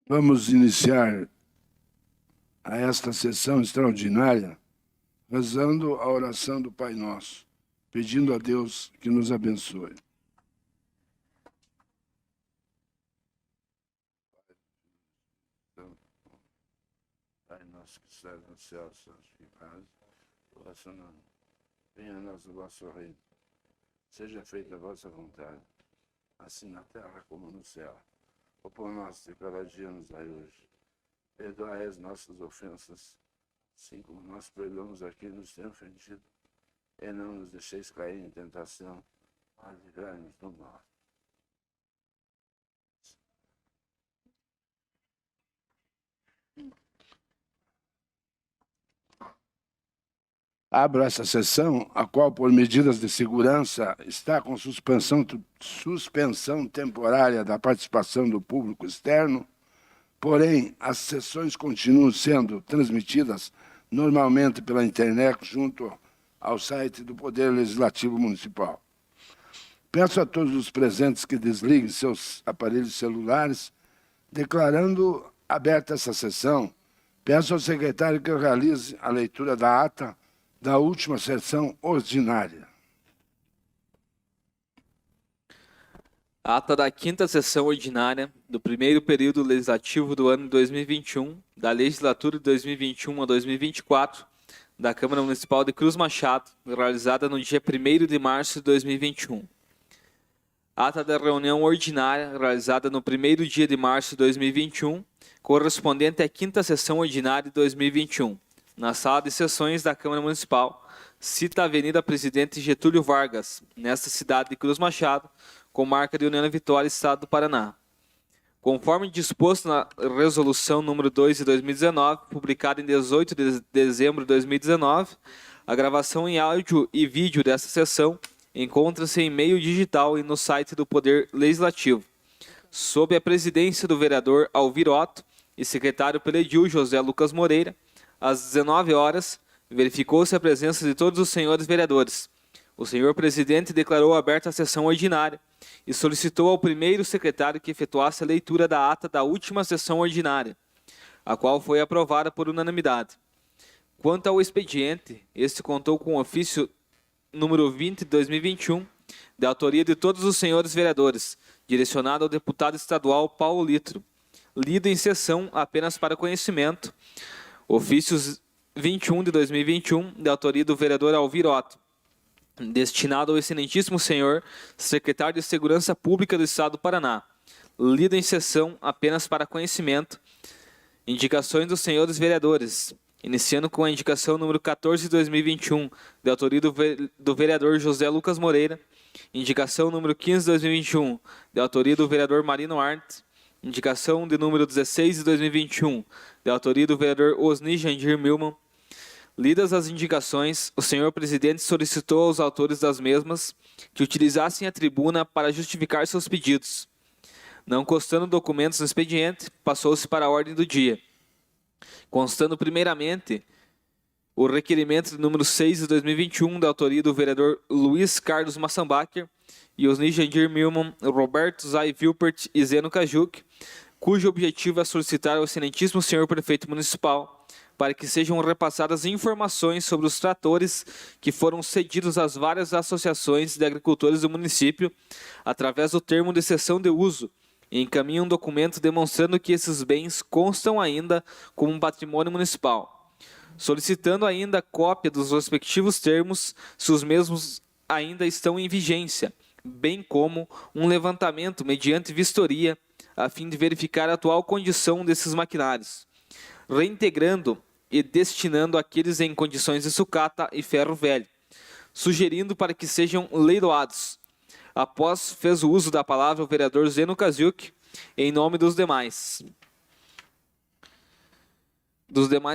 Vamos iniciar a esta sessão extraordinária rezando a oração do Pai Nosso, pedindo a Deus que nos abençoe. Pai Nosso que estás no céu, santificado, vosso nome. Venha a nós o vosso reino. Seja feita a vossa vontade, assim na terra como no céu. O pão nosso de cada dia nos dai hoje. Perdoai as nossas ofensas, assim como nós perdoamos a quem nos tem ofendido. E não nos deixeis cair em tentação, mas livrai-nos do mal. Abro essa sessão, a qual, por medidas de segurança, está com suspensão temporária da participação do público externo. Porém, as sessões continuam sendo transmitidas normalmente pela internet junto ao site do Poder Legislativo Municipal. Peço a todos os presentes que desliguem seus aparelhos celulares, declarando aberta essa sessão. Peço ao secretário que realize a leitura da ata da última sessão ordinária. Ata da 5ª sessão ordinária do primeiro período legislativo do ano 2021, da legislatura de 2021 a 2024, da Câmara Municipal de Cruz Machado, realizada no dia 1º de março de 2021. Ata da reunião ordinária, realizada no primeiro dia de março de 2021, correspondente à 5ª sessão ordinária de 2021, na sala de sessões da Câmara Municipal, cita a Avenida Presidente Getúlio Vargas, nesta cidade de Cruz Machado, com marca de União Vitória, Estado do Paraná. Conforme disposto na Resolução número 2 de 2019, publicada em 18 de dezembro de 2019, a gravação em áudio e vídeo desta sessão encontra-se em meio digital e no site do Poder Legislativo, sob a presidência do vereador Alvir Otto e secretário pelo edil José Lucas Moreira. Às 19 horas, verificou-se a presença de todos os senhores vereadores. O senhor presidente declarou aberta a sessão ordinária e solicitou ao primeiro secretário que efetuasse a leitura da ata da última sessão ordinária, a qual foi aprovada por unanimidade. Quanto ao expediente, este contou com o ofício número 20 de 2021, de autoria de todos os senhores vereadores, direcionado ao deputado estadual Paulo Litro, lido em sessão apenas para conhecimento. Ofícios 21 de 2021, de autoria do vereador Alvir Otto, destinado ao excelentíssimo senhor secretário de Segurança Pública do Estado do Paraná, lido em sessão apenas para conhecimento. Indicações dos senhores vereadores, iniciando com a indicação número 14 de 2021, de autoria do vereador José Lucas Moreira. Indicação número 15 de 2021, de autoria do vereador Marino Arte. Indicação de número 16 de 2021, de autoria do vereador Osni Jandir Milman. Lidas as indicações, o senhor presidente solicitou aos autores das mesmas que utilizassem a tribuna para justificar seus pedidos. Não constando documentos no expediente, passou-se para a ordem do dia. Constando primeiramente o requerimento de número 6 de 2021, da autoria do vereador Luiz Carlos Massambacher e Osni Jandir Milman, Roberto Zay Vilpert e Zeno Kajuk, cujo objetivo é solicitar ao excelentíssimo senhor prefeito municipal para que sejam repassadas informações sobre os tratores que foram cedidos às várias associações de agricultores do município através do termo de cessão de uso e encaminhe um documento demonstrando que esses bens constam ainda como um patrimônio municipal, solicitando ainda cópia dos respectivos termos se os mesmos ainda estão em vigência, bem como um levantamento mediante vistoria a fim de verificar a atual condição desses maquinários, reintegrando e destinando aqueles em condições de sucata e ferro velho, sugerindo para que sejam leiloados. Após, fez o uso da palavra o vereador Zeno Kaziuk, em nome dos demais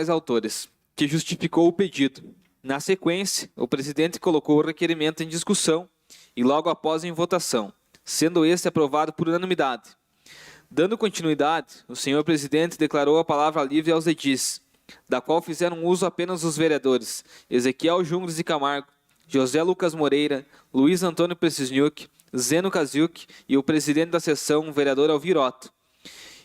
autores, que justificou o pedido. Na sequência, o presidente colocou o requerimento em discussão e logo após em votação, sendo este aprovado por unanimidade. Dando continuidade, o senhor presidente declarou a palavra livre aos edis, da qual fizeram uso apenas os vereadores Ezequiel Jungres de Camargo, José Lucas Moreira, Luiz Antônio Precisniuk, Zeno Kaziuk e o presidente da sessão, o vereador Alvir Otto.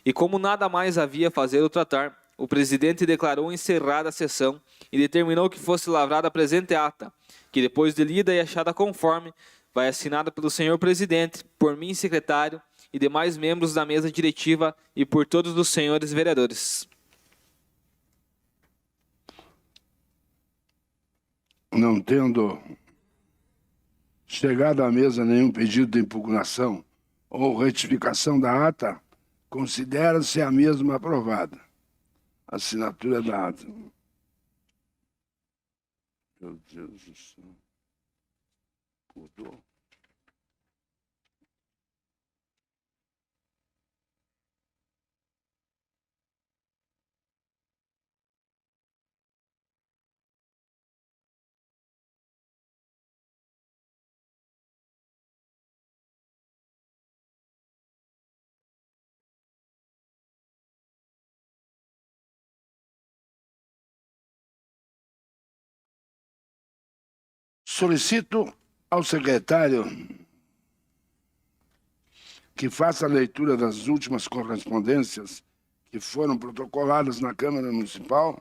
E como nada mais havia a fazer ou tratar, o presidente declarou encerrada a sessão e determinou que fosse lavrada a presente ata, que depois de lida e achada conforme, vai assinada pelo senhor presidente, por mim, secretário, e demais membros da mesa diretiva e por todos os senhores vereadores. Não tendo chegado à mesa nenhum pedido de impugnação ou retificação da ata, considera-se a mesma aprovada. Assinatura da ata. Meu Deus do céu. Mudou. Solicito ao secretário que faça a leitura das últimas correspondências que foram protocoladas na Câmara Municipal,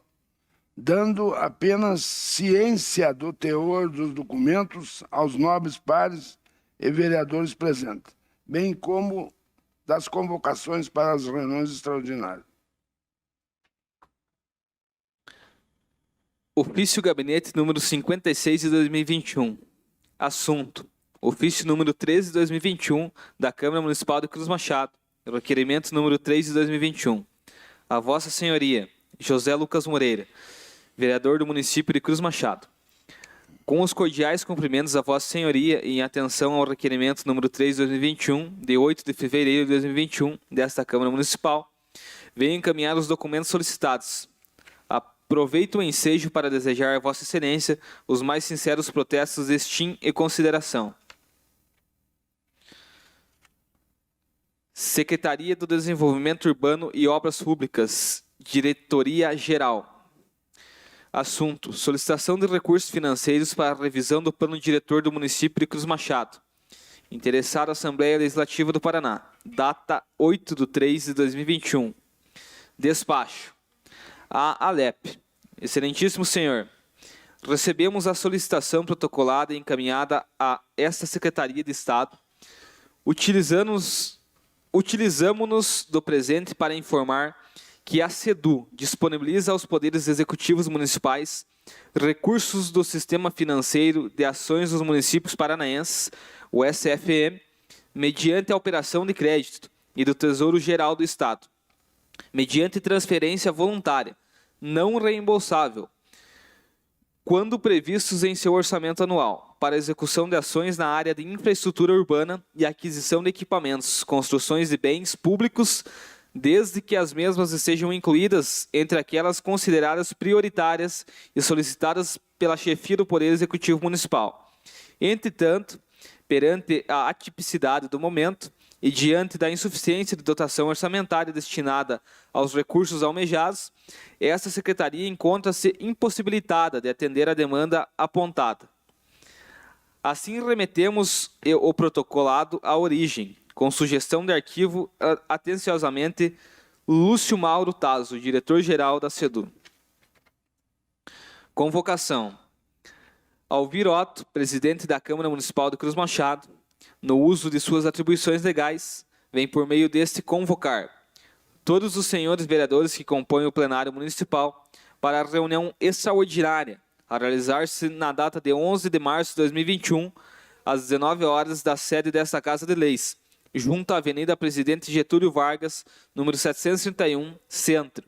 dando apenas ciência do teor dos documentos aos nobres pares e vereadores presentes, bem como das convocações para as reuniões extraordinárias. Ofício Gabinete número 56 de 2021. Assunto: Ofício número 13 de 2021 da Câmara Municipal de Cruz Machado. Requerimento número 3 de 2021. A Vossa Senhoria, José Lucas Moreira, vereador do município de Cruz Machado. Com os cordiais cumprimentos a Vossa Senhoria e em atenção ao requerimento número 3 de 2021, de 8 de fevereiro de 2021, desta Câmara Municipal, venho encaminhar os documentos solicitados. Aproveito o ensejo para desejar a Vossa Excelência os mais sinceros protestos de estima e consideração. Secretaria do Desenvolvimento Urbano e Obras Públicas, Diretoria-Geral. Assunto: solicitação de recursos financeiros para a revisão do plano diretor do município de Cruz Machado. Interessado a Assembleia Legislativa do Paraná. Data 8/3/2021. Despacho. A Alep. Excelentíssimo senhor, recebemos a solicitação protocolada e encaminhada a esta Secretaria de Estado. Utilizamo-nos do presente para informar que a SEDU disponibiliza aos poderes executivos municipais recursos do Sistema Financeiro de Ações dos Municípios Paranaenses, o SFM, mediante a operação de crédito e do Tesouro Geral do Estado, mediante transferência voluntária, não reembolsável, quando previstos em seu orçamento anual, para execução de ações na área de infraestrutura urbana e aquisição de equipamentos, construções de bens públicos, desde que as mesmas estejam incluídas entre aquelas consideradas prioritárias e solicitadas pela chefia do Poder Executivo Municipal. Entretanto, perante a atipicidade do momento e diante da insuficiência de dotação orçamentária destinada aos recursos almejados, esta Secretaria encontra-se impossibilitada de atender a demanda apontada. Assim, remetemos o protocolado à origem, com sugestão de arquivo atenciosamente Lúcio Mauro Tazo, diretor-geral da SEDU. Convocação. Alvir Otto, presidente da Câmara Municipal de Cruz Machado, no uso de suas atribuições legais, vem por meio deste convocar todos os senhores vereadores que compõem o plenário municipal para a reunião extraordinária a realizar-se na data de 11 de março de 2021, às 19 horas, da sede desta Casa de Leis, junto à Avenida Presidente Getúlio Vargas, número 731, Centro,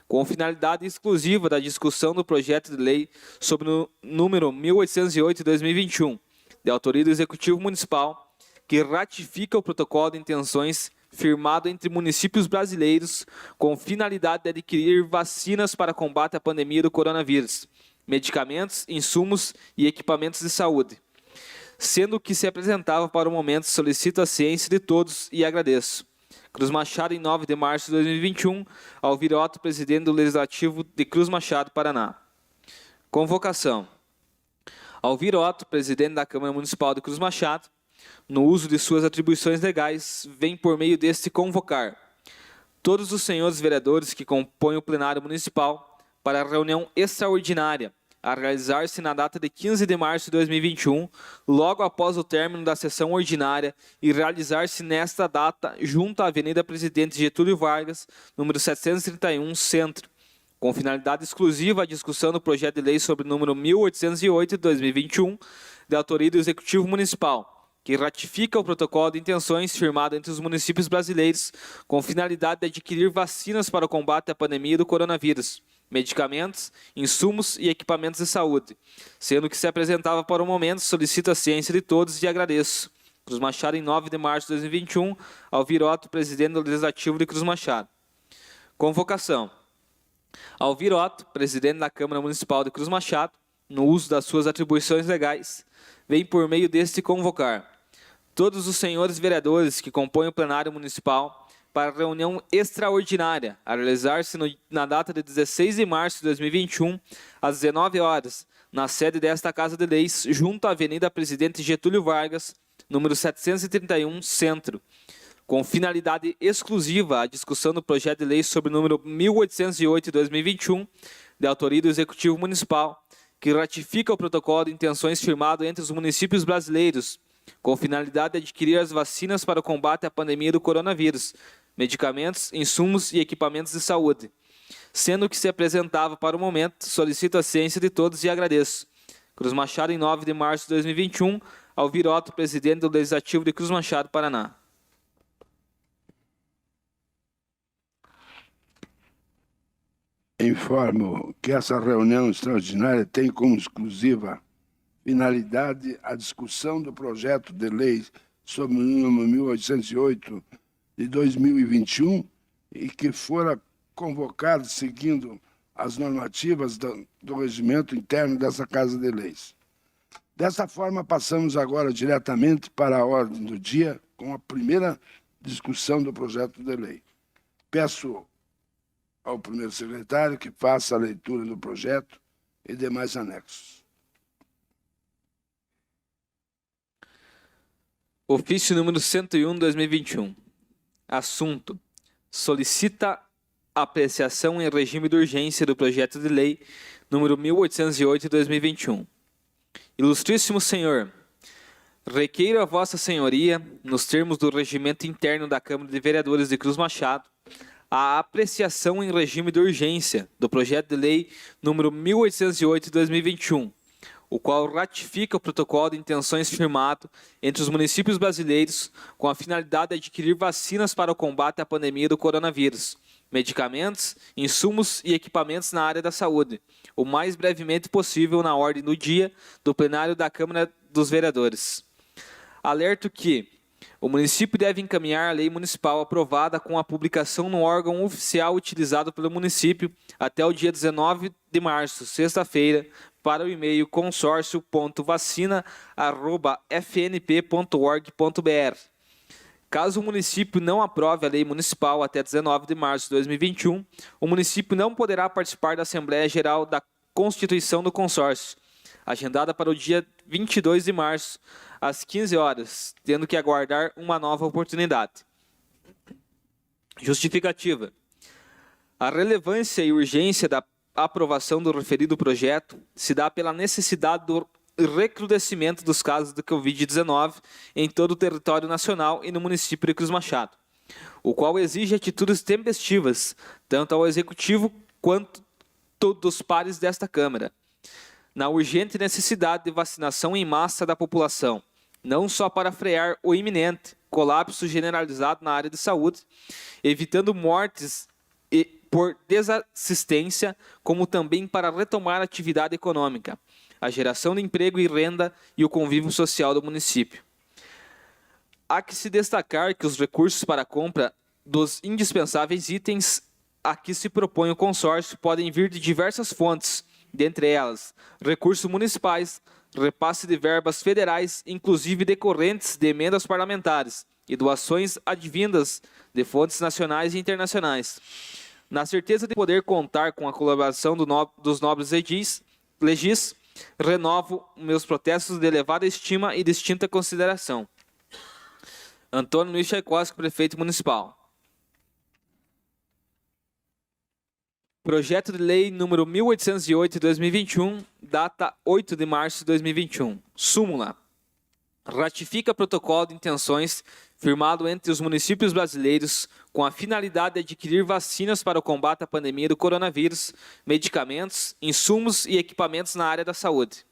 com finalidade exclusiva da discussão do projeto de lei sobre o número 1808 de 2021, de autoria do Executivo Municipal, que ratifica o protocolo de intenções firmado entre municípios brasileiros com finalidade de adquirir vacinas para combate à pandemia do coronavírus, medicamentos, insumos e equipamentos de saúde. Sendo que se apresentava para o momento, solicito a ciência de todos e agradeço. Cruz Machado, em 9 de março de 2021, Alvir Otto, presidente do Legislativo de Cruz Machado, Paraná. Convocação. Alvir Otto, presidente da Câmara Municipal de Cruz Machado, no uso de suas atribuições legais, vem por meio deste convocar todos os senhores vereadores que compõem o plenário municipal para a reunião extraordinária a realizar-se na data de 15 de março de 2021, logo após o término da sessão ordinária e realizar-se nesta data junto à Avenida Presidente Getúlio Vargas, número 731, Centro, com finalidade exclusiva a discussão do projeto de lei sobre o número 1808 de 2021, de autoria do Executivo Municipal, que ratifica o protocolo de intenções firmado entre os municípios brasileiros com finalidade de adquirir vacinas para o combate à pandemia do coronavírus, medicamentos, insumos e equipamentos de saúde. Sendo que se apresentava para o momento, solicito a ciência de todos e agradeço. Cruz Machado, em 9 de março de 2021, Alvir Otto, presidente do Legislativo de Cruz Machado. Convocação. Alvir Otto, presidente da Câmara Municipal de Cruz Machado, no uso das suas atribuições legais, vem por meio deste convocar todos os senhores vereadores que compõem o plenário municipal para a reunião extraordinária a realizar-se na data de 16 de março de 2021, às 19 horas, na sede desta Casa de Leis, junto à Avenida Presidente Getúlio Vargas, número 731, Centro, com finalidade exclusiva a discussão do projeto de lei sobre o número 1808 de 2021, de autoria do Executivo Municipal, que ratifica o protocolo de intenções firmado entre os municípios brasileiros, com finalidade de adquirir as vacinas para o combate à pandemia do coronavírus, medicamentos, insumos e equipamentos de saúde. Sendo que se apresentava para o momento, solicito a ciência de todos e agradeço. Cruz Machado, em 9 de março de 2021, Alvir Otto, presidente do Legislativo de Cruz Machado, Paraná. Informo que essa reunião extraordinária tem como exclusiva finalidade a discussão do projeto de lei sobre o número 1808 de 2021 e que fora convocado seguindo as normativas do regimento interno dessa Casa de Leis. Dessa forma, passamos agora diretamente para a ordem do dia com a primeira discussão do projeto de lei. Peço ao primeiro secretário que faça a leitura do projeto e demais anexos. Ofício número 101, 2021. Assunto: solicita apreciação em regime de urgência do projeto de lei número 1808 de 2021. Ilustríssimo Senhor, requeiro a Vossa Senhoria, nos termos do regimento interno da Câmara de Vereadores de Cruz Machado, a apreciação em regime de urgência do projeto de lei número 1808 de 2021, o qual ratifica o protocolo de intenções firmado entre os municípios brasileiros com a finalidade de adquirir vacinas para o combate à pandemia do coronavírus, medicamentos, insumos e equipamentos na área da saúde, o mais brevemente possível na ordem do dia do plenário da Câmara dos Vereadores. Alerto que o município deve encaminhar a lei municipal aprovada com a publicação no órgão oficial utilizado pelo município até o dia 19 de março, sexta-feira, para o e-mail consórcio.vacina@fnp.org.br. Caso o município não aprove a lei municipal até 19 de março de 2021, o município não poderá participar da Assembleia Geral da Constituição do Consórcio, agendada para o dia 22 de março, às 15 horas, tendo que aguardar uma nova oportunidade. Justificativa. A relevância e urgência da aprovação do referido projeto se dá pela necessidade do recrudescimento dos casos de Covid-19 em todo o território nacional e no município de Cruz Machado, o qual exige atitudes tempestivas, tanto ao Executivo quanto dos pares desta Câmara, na urgente necessidade de vacinação em massa da população, não só para frear o iminente colapso generalizado na área de saúde, evitando mortes por desassistência, como também para retomar a atividade econômica, a geração de emprego e renda e o convívio social do município. Há que se destacar que os recursos para a compra dos indispensáveis itens a que se propõe o consórcio podem vir de diversas fontes, dentre elas recursos municipais, repasse de verbas federais, inclusive decorrentes de emendas parlamentares e doações advindas de fontes nacionais e internacionais. Na certeza de poder contar com a colaboração dos nobres legis, renovo meus protestos de elevada estima e distinta consideração. Antônio Luiz Tchaikovsky, prefeito municipal. Projeto de Lei número 1808 de 2021, data 8 de março de 2021. Súmula. Ratifica protocolo de intenções firmado entre os municípios brasileiros com a finalidade de adquirir vacinas para o combate à pandemia do coronavírus, medicamentos, insumos e equipamentos na área da saúde.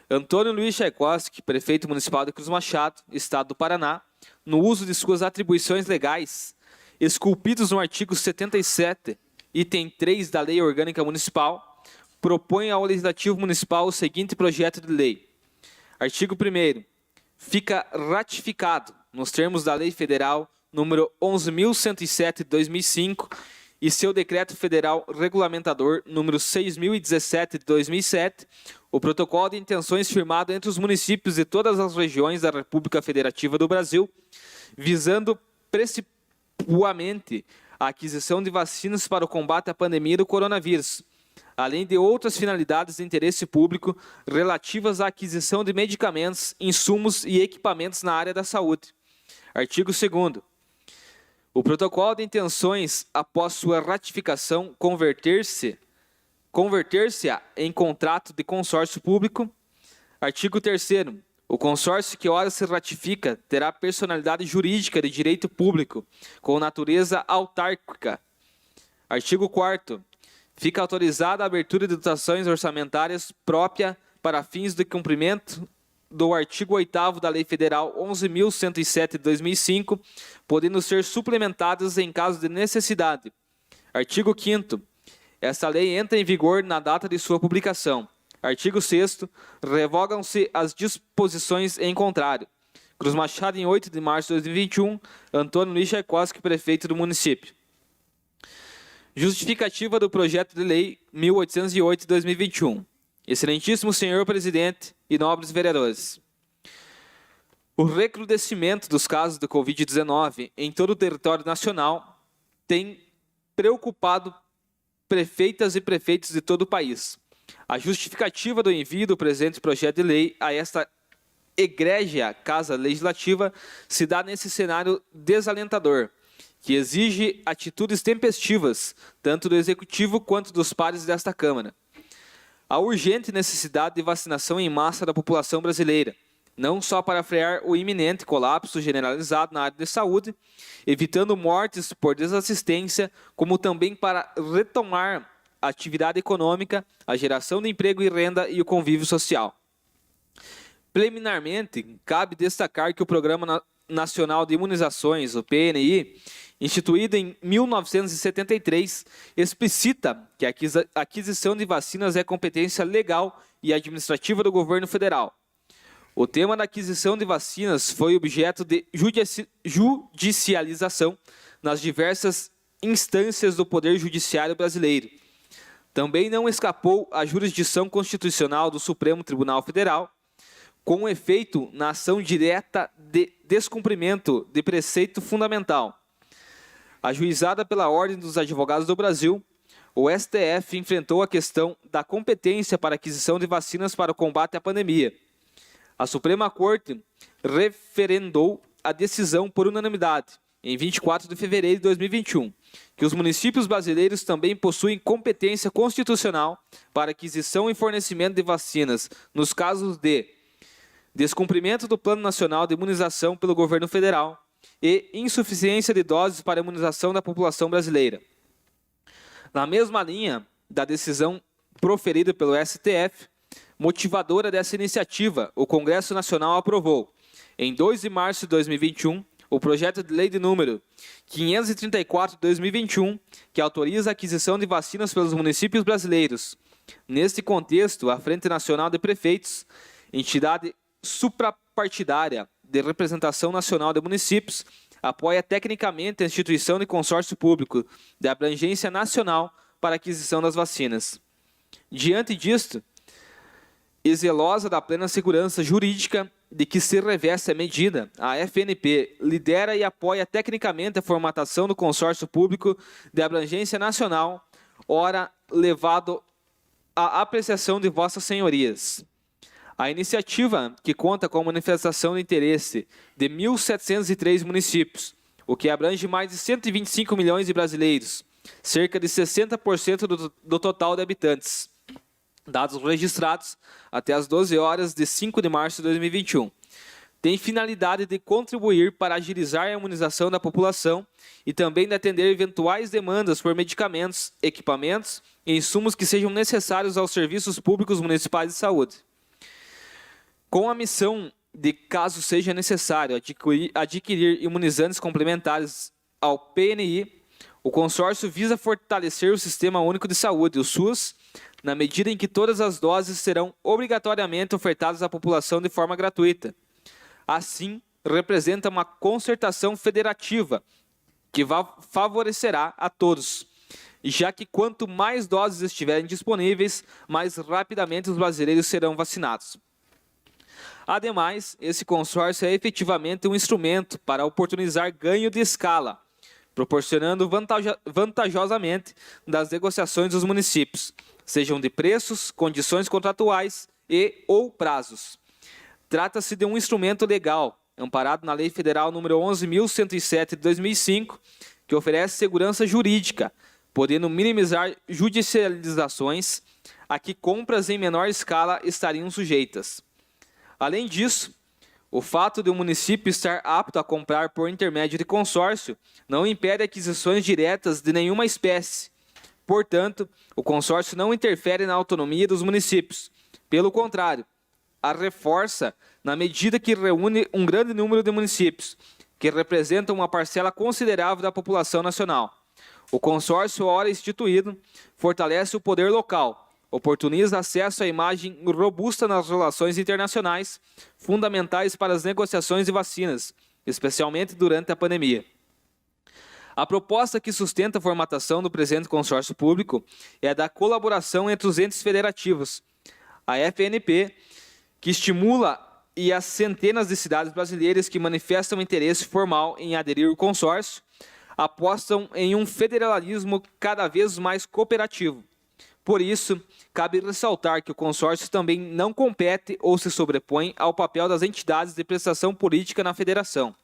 Antônio Luiz Tchaikovsky, prefeito municipal de Cruz Machado, Estado do Paraná, no uso de suas atribuições legais, esculpidos no artigo 77, item 3 da Lei Orgânica Municipal, propõe ao Legislativo Municipal o seguinte projeto de lei. Artigo 1º. Fica ratificado, nos termos da Lei Federal número 11.107 de 2005 e seu Decreto Federal Regulamentador número 6.017 de 2007, o protocolo de intenções firmado entre os municípios de todas as regiões da República Federativa do Brasil, visando principalmente a aquisição de vacinas para o combate à pandemia do coronavírus, além de outras finalidades de interesse público relativas à aquisição de medicamentos, insumos e equipamentos na área da saúde. Artigo 2º. O protocolo de intenções, após sua ratificação, converter-se em contrato de consórcio público. Artigo 3º. O consórcio que ora se ratifica terá personalidade jurídica de direito público, com natureza autárquica. Artigo 4º. Fica autorizada a abertura de dotações orçamentárias própria para fins de cumprimento do artigo 8º da Lei Federal 11.107 de 2005, podendo ser suplementadas em caso de necessidade. Artigo 5º. Esta lei entra em vigor na data de sua publicação. Artigo 6º. Revogam-se as disposições em contrário. Cruz Machado, em 8 de março de 2021, Antônio Luiz Tchaikovsky, prefeito do município. Justificativa do projeto de lei 1808 de 2021. Excelentíssimo senhor presidente e nobres vereadores. O recrudescimento dos casos de Covid-19 em todo o território nacional tem preocupado prefeitas e prefeitos de todo o país. A justificativa do envio do presente projeto de lei a esta egrégia Casa Legislativa se dá nesse cenário desalentador, que exige atitudes tempestivas, tanto do Executivo quanto dos pares desta Câmara. A urgente necessidade de vacinação em massa da população brasileira, não só para frear o iminente colapso generalizado na área de saúde, evitando mortes por desassistência, como também para retomar a atividade econômica, a geração de emprego e renda e o convívio social. Preliminarmente, cabe destacar que o Programa Nacional de Imunizações, o PNI, instituído em 1973, explicita que a aquisição de vacinas é competência legal e administrativa do governo federal. O tema da aquisição de vacinas foi objeto de judicialização nas diversas instâncias do Poder Judiciário brasileiro. Também não escapou à jurisdição constitucional do Supremo Tribunal Federal, com efeito na ação direta de descumprimento de preceito fundamental. Ajuizada pela Ordem dos Advogados do Brasil, o STF enfrentou a questão da competência para aquisição de vacinas para o combate à pandemia. A Suprema Corte referendou a decisão por unanimidade, em 24 de fevereiro de 2021, que os municípios brasileiros também possuem competência constitucional para aquisição e fornecimento de vacinas nos casos de descumprimento do Plano Nacional de Imunização pelo governo federal e insuficiência de doses para a imunização da população brasileira. Na mesma linha da decisão proferida pelo STF, motivadora dessa iniciativa, o Congresso Nacional aprovou, em 2 de março de 2021, o projeto de lei de número 534 de 2021, que autoriza a aquisição de vacinas pelos municípios brasileiros. Neste contexto, a Frente Nacional de Prefeitos, entidade suprapartidária de representação nacional de municípios, apoia tecnicamente a instituição de consórcio público de abrangência nacional para a aquisição das vacinas. Diante disto, e zelosa da plena segurança jurídica de que se reveste a medida, a FNP lidera e apoia tecnicamente a formatação do consórcio público de abrangência nacional, ora levado à apreciação de vossas senhorias. A iniciativa, que conta com a manifestação de interesse de 1.703 municípios, o que abrange mais de 125 milhões de brasileiros, cerca de 60% do total de habitantes. Dados registrados até as 12 horas de 5 de março de 2021. Tem finalidade de contribuir para agilizar a imunização da população e também de atender eventuais demandas por medicamentos, equipamentos e insumos que sejam necessários aos serviços públicos municipais de saúde. Com a missão de, caso seja necessário, adquirir imunizantes complementares ao PNI, o consórcio visa fortalecer o Sistema Único de Saúde, o SUS, na medida em que todas as doses serão obrigatoriamente ofertadas à população de forma gratuita. Assim, representa uma concertação federativa que favorecerá a todos, já que quanto mais doses estiverem disponíveis, mais rapidamente os brasileiros serão vacinados. Ademais, esse consórcio é efetivamente um instrumento para oportunizar ganho de escala, proporcionando vantajosamente das negociações dos municípios, sejam de preços, condições contratuais e ou prazos. Trata-se de um instrumento legal, amparado na Lei Federal nº 11.107 de 2005, que oferece segurança jurídica, podendo minimizar judicializações a que compras em menor escala estariam sujeitas. Além disso, o fato de um município estar apto a comprar por intermédio de consórcio não impede aquisições diretas de nenhuma espécie. Portanto, o consórcio não interfere na autonomia dos municípios. Pelo contrário, a reforça na medida que reúne um grande número de municípios, que representam uma parcela considerável da população nacional. O consórcio, ora instituído, fortalece o poder local, oportuniza acesso à imagem robusta nas relações internacionais, fundamentais para as negociações de vacinas, especialmente durante a pandemia. A proposta que sustenta a formatação do presente consórcio público é a da colaboração entre os entes federativos, a FNP, que estimula e as centenas de cidades brasileiras que manifestam interesse formal em aderir ao consórcio apostam em um federalismo cada vez mais cooperativo. Por isso, cabe ressaltar que o consórcio também não compete ou se sobrepõe ao papel das entidades de prestação política na federação,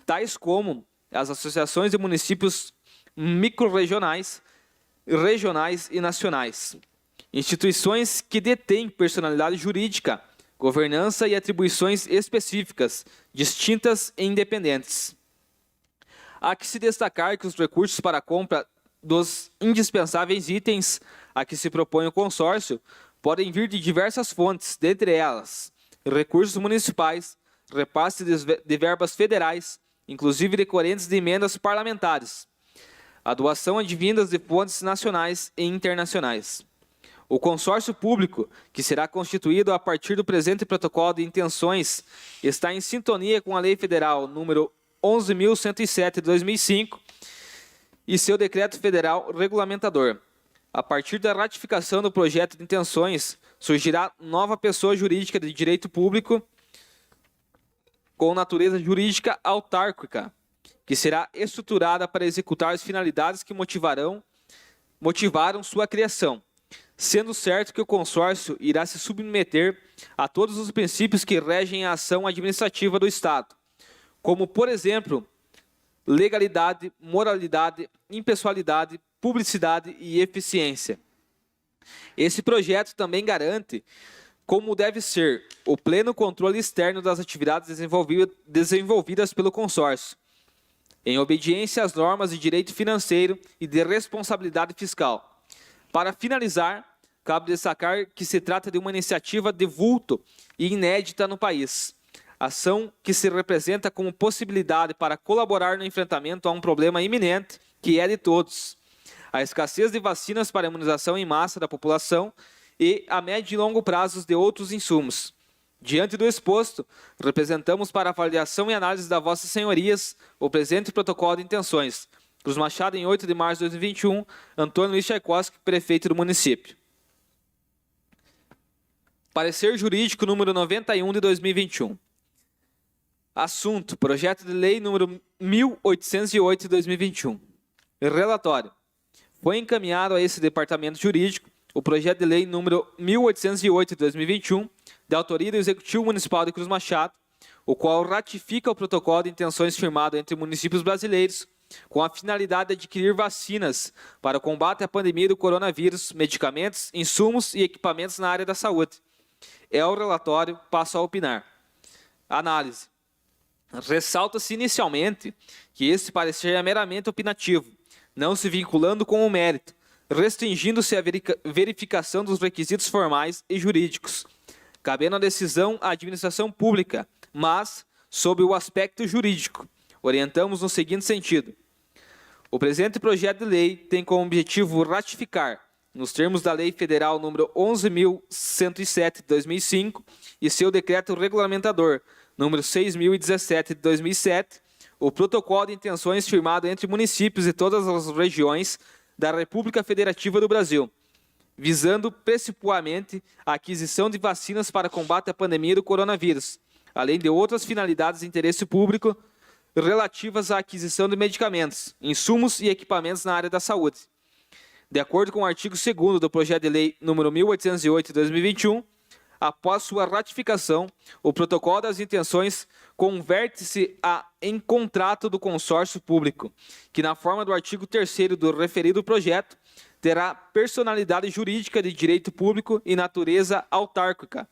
tais como as associações de municípios microrregionais, regionais e nacionais, instituições que detêm personalidade jurídica, governança e atribuições específicas, distintas e independentes. Há que se destacar que os recursos para a compra dos indispensáveis itens a que se propõe o consórcio podem vir de diversas fontes, dentre elas recursos municipais, repasse de verbas federais, inclusive decorrentes de emendas parlamentares, a doação advindas de fontes nacionais e internacionais. O consórcio público, que será constituído a partir do presente protocolo de intenções, está em sintonia com a Lei Federal número 11.107 de 2005 e seu decreto federal regulamentador. A partir da ratificação do projeto de intenções, surgirá nova pessoa jurídica de direito público com natureza jurídica autárquica, que será estruturada para executar as finalidades que motivaram sua criação, sendo certo que o consórcio irá se submeter a todos os princípios que regem a ação administrativa do Estado, como, por exemplo, legalidade, moralidade, impessoalidade, publicidade e eficiência. Esse projeto também garante, como deve ser, o pleno controle externo das atividades desenvolvidas pelo consórcio, em obediência às normas de direito financeiro e de responsabilidade fiscal. Para finalizar, cabe destacar que se trata de uma iniciativa de vulto e inédita no país, ação que se representa como possibilidade para colaborar no enfrentamento a um problema iminente que é de todos, a escassez de vacinas para a imunização em massa da população e a médio e longo prazos de outros insumos. Diante do exposto, representamos para avaliação e análise da Vossas Senhorias o presente protocolo de intenções. Cruz Machado, em 8 de março de 2021, Antônio Luiz Tchaikovsky, prefeito do município. Parecer jurídico número 91 de 2021. Assunto: projeto de lei número 1808 de 2021. Relatório: foi encaminhado a esse departamento jurídico o projeto de lei número 1808 de 2021, de autoria do Executivo Municipal de Cruz Machado, o qual ratifica o protocolo de intenções firmado entre municípios brasileiros com a finalidade de adquirir vacinas para o combate à pandemia do coronavírus, medicamentos, insumos e equipamentos na área da saúde. É o relatório, passo a opinar. Análise. Ressalta-se inicialmente que este parecer é meramente opinativo, não se vinculando com o mérito, restringindo-se a verificação dos requisitos formais e jurídicos, cabendo a decisão à administração pública, mas sob o aspecto jurídico. Orientamos no seguinte sentido. O presente projeto de lei tem como objetivo ratificar, nos termos da Lei Federal nº 11.107 de 2005 e seu decreto regulamentador número 6.017 de 2007, o protocolo de intenções firmado entre municípios e todas as regiões da República Federativa do Brasil, visando principalmente a aquisição de vacinas para combate à pandemia do coronavírus, além de outras finalidades de interesse público relativas à aquisição de medicamentos, insumos e equipamentos na área da saúde. De acordo com o artigo 2º do projeto de lei número 1808 de 2021, após sua ratificação, o protocolo das intenções converte-se em contrato do consórcio público, que na forma do artigo 3º do referido projeto, terá personalidade jurídica de direito público e natureza autárquica.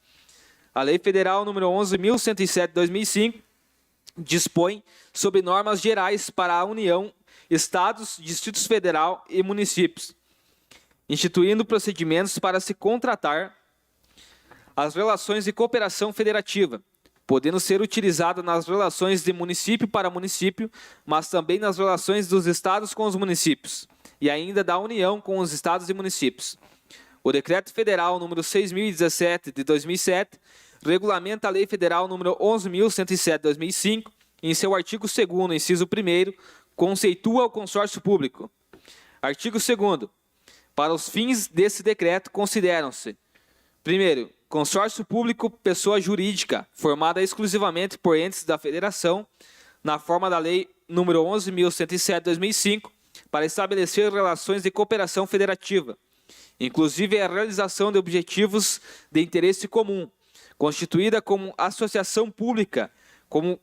A Lei Federal nº 11.107 de 2005 dispõe sobre normas gerais para a União, Estados, Distritos Federal e municípios, instituindo procedimentos para se contratar as relações de cooperação federativa, podendo ser utilizada nas relações de município para município, mas também nas relações dos estados com os municípios, e ainda da União com os estados e municípios. O Decreto Federal número 6.017 de 2007 regulamenta a Lei Federal número 11.107 de 2005 e em seu artigo 2º, inciso 1º, conceitua o consórcio público. Artigo 2º. Para os fins desse decreto consideram-se: primeiro, consórcio público, pessoa jurídica, formada exclusivamente por entes da federação, na forma da Lei nº 11.107 de 2005, para estabelecer relações de cooperação federativa, inclusive a realização de objetivos de interesse comum, constituída como associação pública,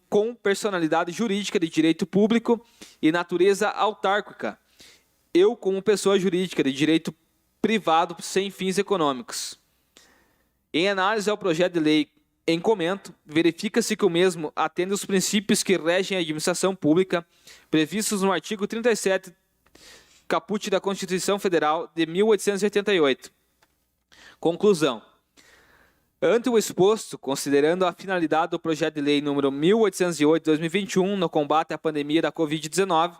com personalidade jurídica de direito público e natureza autárquica, eu como pessoa jurídica de direito privado sem fins econômicos. Em análise ao projeto de lei em comento, verifica-se que o mesmo atende aos princípios que regem a administração pública, previstos no artigo 37, caput da Constituição Federal de 1888. Conclusão. Ante o exposto, considerando a finalidade do projeto de lei número 1808 de 2021 no combate à pandemia da Covid-19,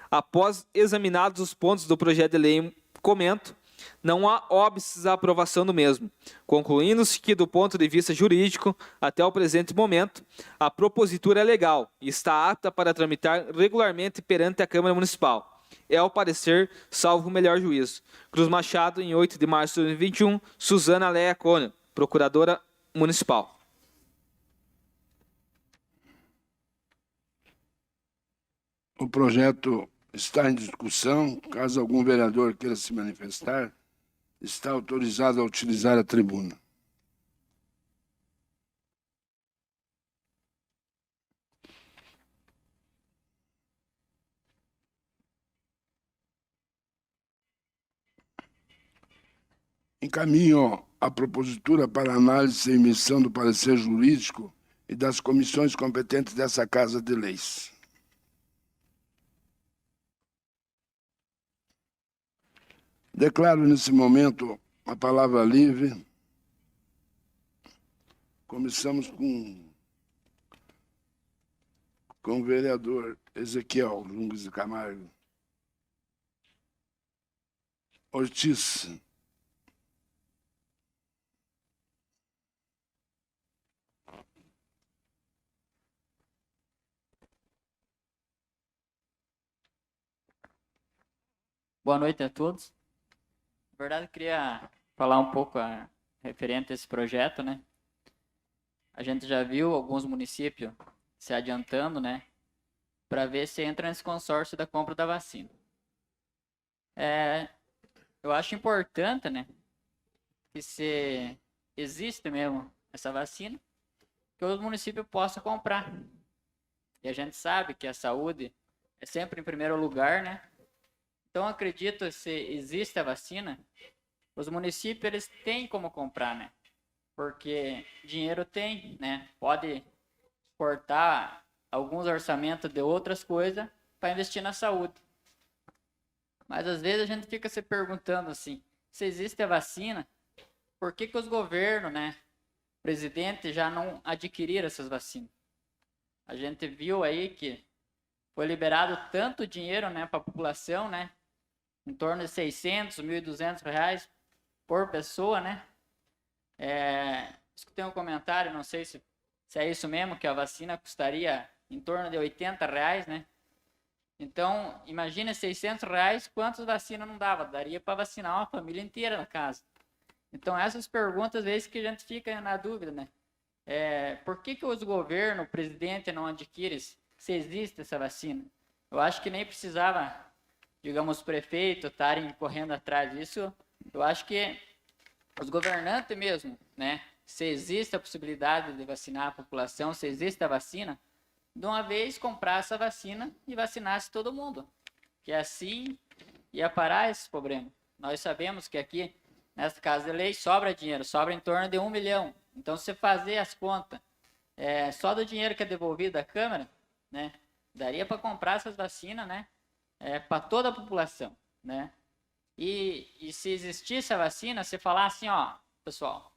após examinados os pontos do projeto de lei em comento, não há óbices à aprovação do mesmo, concluindo-se que, do ponto de vista jurídico, até o presente momento, a propositura é legal e está apta para tramitar regularmente perante a Câmara Municipal. É ao parecer, salvo o melhor juízo. Cruz Machado, em 8 de março de 2021, Suzana Leia Cone, Procuradora Municipal. O projeto está em discussão. Caso algum vereador queira se manifestar, está autorizado a utilizar a tribuna. Encaminho a propositura para análise e emissão do parecer jurídico e das comissões competentes dessa Casa de Leis. Declaro nesse momento a palavra livre. Começamos com o vereador Ezequiel Lungues de Camargo. Ortiz. Boa noite a todos. Na verdade, eu queria falar um pouco referente a esse projeto, né? A gente já viu alguns municípios se adiantando, né? Para ver se entra nesse consórcio da compra da vacina. Eu acho importante, né? Que se existe mesmo essa vacina, que os municípios possam comprar. E a gente sabe que a saúde é sempre em primeiro lugar, né? Então, acredito, se existe a vacina, os municípios eles têm como comprar, né? Porque dinheiro tem, né? Pode cortar alguns orçamentos de outras coisas para investir na saúde. Mas às vezes a gente fica se perguntando assim, se existe a vacina, por que os governos, né, presidente já não adquiriram essas vacinas? A gente viu aí que foi liberado tanto dinheiro, né, para a população, né, em torno de 600, 1.200 reais por pessoa, né? Escutei um comentário, não sei se é isso mesmo, que a vacina custaria em torno de 80 reais, né? Então, imagina 600 reais, quantas vacinas não dava? Daria para vacinar uma família inteira na casa. Então, essas perguntas, às vezes, que a gente fica na dúvida, né? Por que os governos, o presidente não adquire se existe essa vacina? Eu acho que nem precisava, digamos, os prefeitos estarem correndo atrás disso. Eu acho que os governantes mesmo, né? Se existe a possibilidade de vacinar a população, se existe a vacina, de uma vez comprar essa vacina e vacinasse todo mundo. Que assim ia parar esse problema. Nós sabemos que aqui, nesta casa de lei, sobra dinheiro, sobra em torno de 1 milhão. Então, se você fazer as contas, só do dinheiro que é devolvido à Câmara, né, daria para comprar essas vacinas, né, para toda a população, né? E se existisse a vacina, você falar assim, ó, pessoal,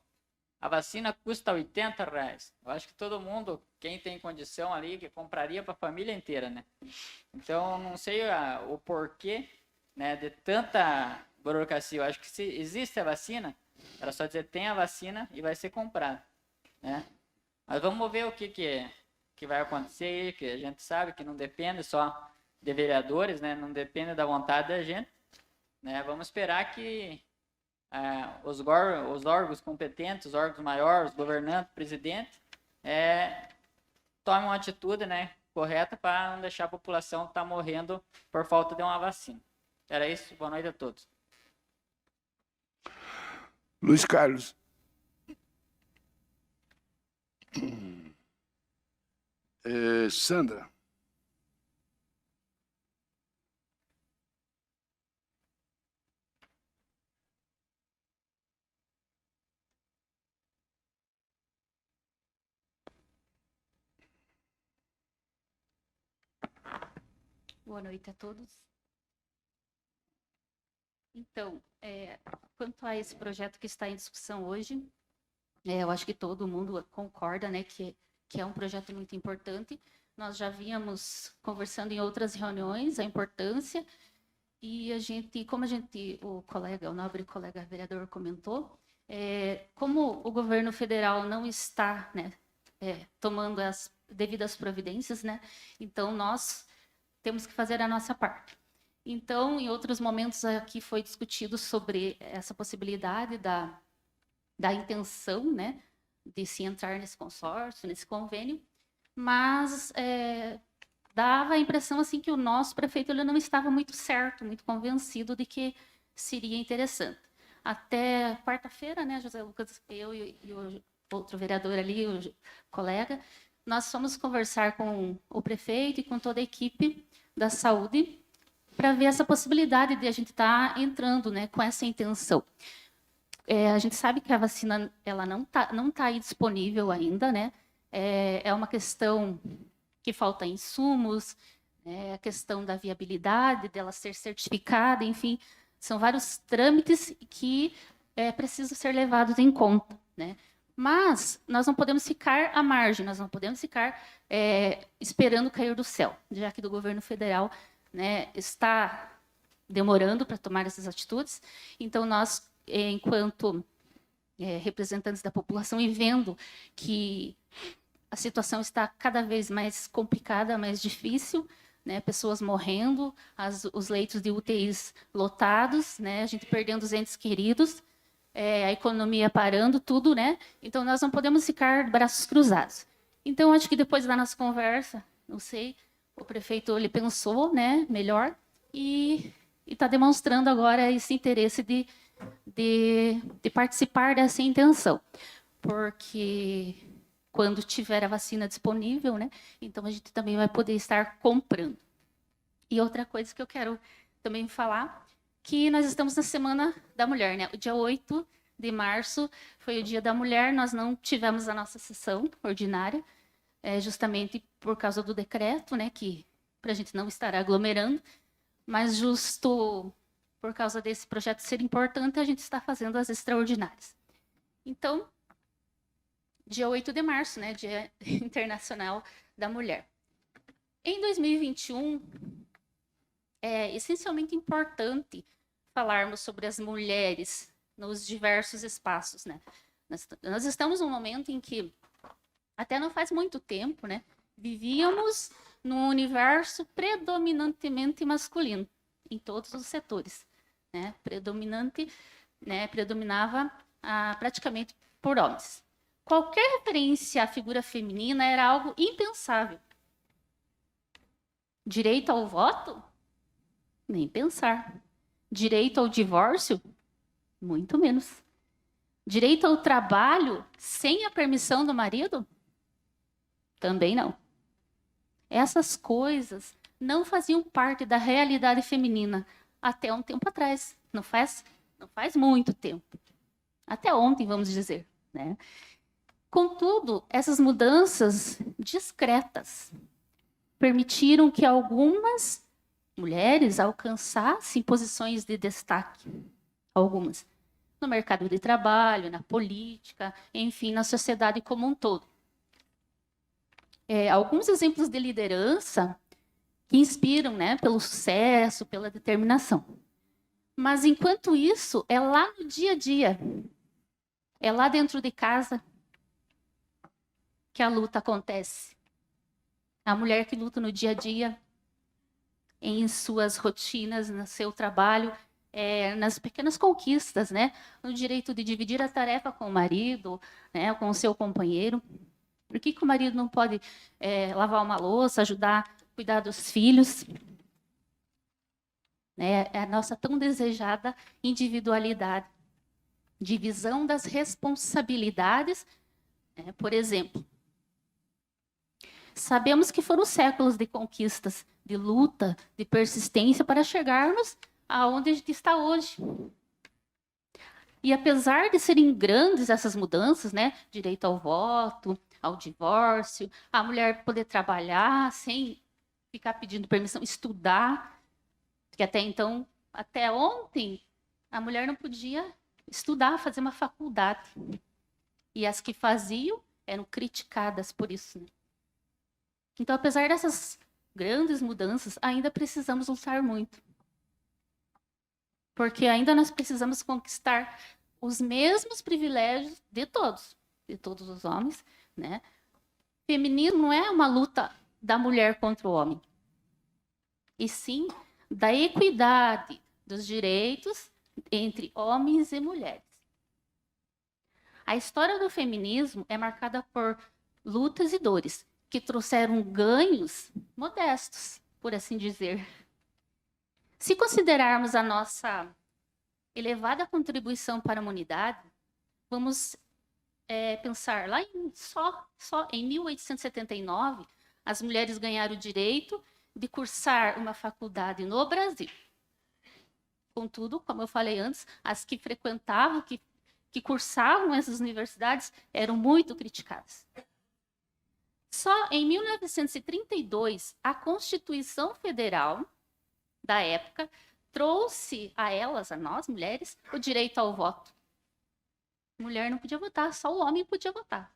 a vacina custa 80 reais. Eu acho que todo mundo, quem tem condição ali, que compraria para a família inteira, né? Então, não sei o porquê, né, de tanta burocracia. Eu acho que se existe a vacina, era só dizer tem a vacina e vai ser comprada, né? Mas vamos ver o que vai acontecer aí, que a gente sabe que não depende só de vereadores, né? Não depende da vontade da gente, né? Vamos esperar que os órgãos competentes, os órgãos maiores, os governantes, o presidente, tomem uma atitude, né, correta para não deixar a população estar morrendo por falta de uma vacina. Era isso. Boa noite a todos. Luiz Carlos. Sandra. Boa noite a todos. Então, quanto a esse projeto que está em discussão hoje, eu acho que todo mundo concorda, né, que é um projeto muito importante. Nós já vínhamos conversando em outras reuniões a importância e o nobre colega vereador comentou, como o governo federal não está, né, tomando as devidas providências, né, então nós temos que fazer a nossa parte. Então, em outros momentos aqui foi discutido sobre essa possibilidade da intenção, né, de se entrar nesse consórcio, nesse convênio, mas dava a impressão assim que o nosso prefeito ele não estava muito certo, muito convencido de que seria interessante. Até quarta-feira, né, José Lucas, eu e o outro vereador ali, o colega, nós fomos conversar com o prefeito e com toda a equipe da saúde para ver essa possibilidade de a gente estar entrando, né, com essa intenção. A gente sabe que a vacina ela não tá aí disponível ainda, né? É uma questão que falta insumos, a questão da viabilidade dela ser certificada, enfim, são vários trâmites que precisam ser levados em conta, né? Mas nós não podemos ficar à margem, nós não podemos ficar esperando cair do céu, já que do governo federal, né, está demorando para tomar essas atitudes. Então, nós, enquanto representantes da população e vendo que a situação está cada vez mais complicada, mais difícil, né, pessoas morrendo, os leitos de UTIs lotados, né, a gente perdendo os entes queridos, a economia parando, tudo, né? Então, nós não podemos ficar de braços cruzados. Então, acho que depois da nossa conversa, não sei, o prefeito ele pensou, né, melhor e está demonstrando agora esse interesse de participar dessa intenção, porque quando tiver a vacina disponível, né, então a gente também vai poder estar comprando. E outra coisa que eu quero também falar, que nós estamos na Semana da Mulher, né? O dia 8 de março foi o Dia da Mulher, nós não tivemos a nossa sessão ordinária, justamente por causa do decreto, né? Que para a gente não estar aglomerando, mas justo por causa desse projeto ser importante, a gente está fazendo as extraordinárias. Então, dia 8 de março, né? Dia Internacional da Mulher. Em 2021, é essencialmente importante falarmos sobre as mulheres nos diversos espaços, né? Nós estamos num momento em que, até não faz muito tempo, né? Vivíamos num universo predominantemente masculino, em todos os setores, né? Predominava praticamente por homens. Qualquer referência à figura feminina era algo impensável. Direito ao voto? Nem pensar. Direito ao divórcio? Muito menos. Direito ao trabalho sem a permissão do marido? Também não. Essas coisas não faziam parte da realidade feminina até um tempo atrás. Não faz muito tempo. Até ontem, vamos dizer, né? Contudo, essas mudanças discretas permitiram que algumas mulheres alcançassem posições de destaque. Algumas. No mercado de trabalho, na política, enfim, na sociedade como um todo. Alguns exemplos de liderança que inspiram, né, pelo sucesso, pela determinação. Mas, enquanto isso, é lá no dia a dia, é lá dentro de casa que a luta acontece. A mulher que luta no dia a dia, em suas rotinas, no seu trabalho, nas pequenas conquistas, né? No direito de dividir a tarefa com o marido, né, com o seu companheiro. Por que o marido não pode lavar uma louça, ajudar a cuidar dos filhos? É a nossa tão desejada individualidade. Divisão das responsabilidades. Por exemplo, sabemos que foram séculos de conquistas, de luta, de persistência para chegarmos aonde a gente está hoje. E apesar de serem grandes essas mudanças, né, direito ao voto, ao divórcio, a mulher poder trabalhar sem ficar pedindo permissão, estudar, porque até então, até ontem, a mulher não podia estudar, fazer uma faculdade. E as que faziam eram criticadas por isso, né? Então, apesar dessas grandes mudanças, ainda precisamos lutar muito. Porque ainda nós precisamos conquistar os mesmos privilégios de todos os homens, né? Feminismo não é uma luta da mulher contra o homem, e sim da equidade dos direitos entre homens e mulheres. A história do feminismo é marcada por lutas e dores, que trouxeram ganhos modestos, por assim dizer. Se considerarmos a nossa elevada contribuição para a humanidade, vamos pensar lá só em 1879, as mulheres ganharam o direito de cursar uma faculdade no Brasil. Contudo, como eu falei antes, as que frequentavam, que cursavam essas universidades, eram muito criticadas. Só em 1932, a Constituição Federal da época trouxe a elas, a nós, mulheres, o direito ao voto. A mulher não podia votar, só o homem podia votar.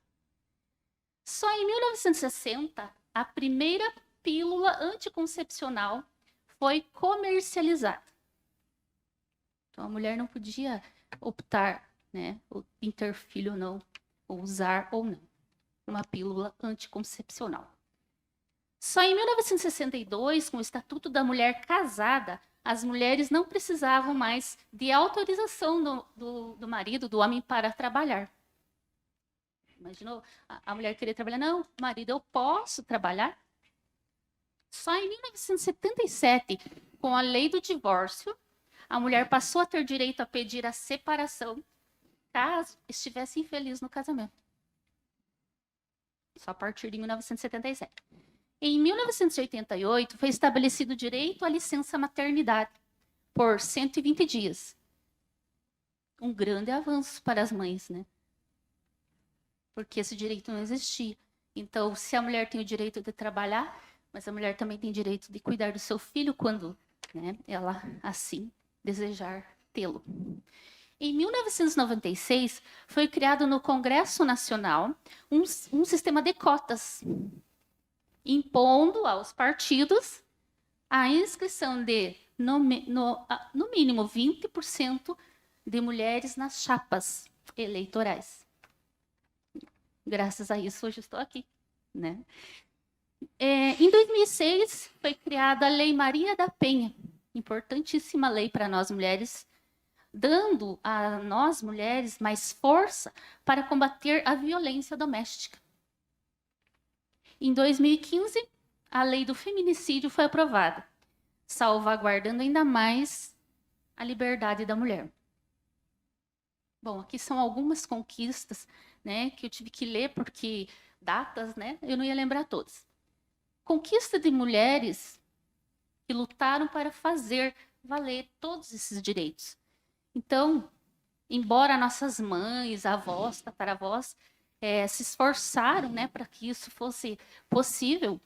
Só em 1960, a primeira pílula anticoncepcional foi comercializada. Então, a mulher não podia optar, né, em ter filho ou não, ou usar ou não, uma pílula anticoncepcional. Só em 1962, com o Estatuto da Mulher Casada, as mulheres não precisavam mais de autorização do marido, do homem, para trabalhar. Imaginou? A mulher queria trabalhar. Não, marido, eu posso trabalhar? Só em 1977, com a lei do divórcio, a mulher passou a ter direito a pedir a separação caso estivesse infeliz no casamento. Só a partir de 1977. Em 1988, foi estabelecido o direito à licença maternidade por 120 dias. Um grande avanço para as mães, né? Porque esse direito não existia. Então, se a mulher tem o direito de trabalhar, mas a mulher também tem direito de cuidar do seu filho quando, né, ela assim desejar tê-lo. Em 1996, foi criado no Congresso Nacional um sistema de cotas, impondo aos partidos a inscrição de, no mínimo, 20% de mulheres nas chapas eleitorais. Graças a isso, hoje estou aqui, né? Em 2006, foi criada a Lei Maria da Penha, importantíssima lei para nós mulheres, dando a nós mulheres mais força para combater a violência doméstica. Em 2015, a lei do feminicídio foi aprovada, salvaguardando ainda mais a liberdade da mulher. Bom, aqui são algumas conquistas, né, que eu tive que ler porque datas, né, eu não ia lembrar todas. Conquista de mulheres que lutaram para fazer valer todos esses direitos. Então, embora nossas mães, avós, tataravós, se esforçaram, né, para que isso fosse possível,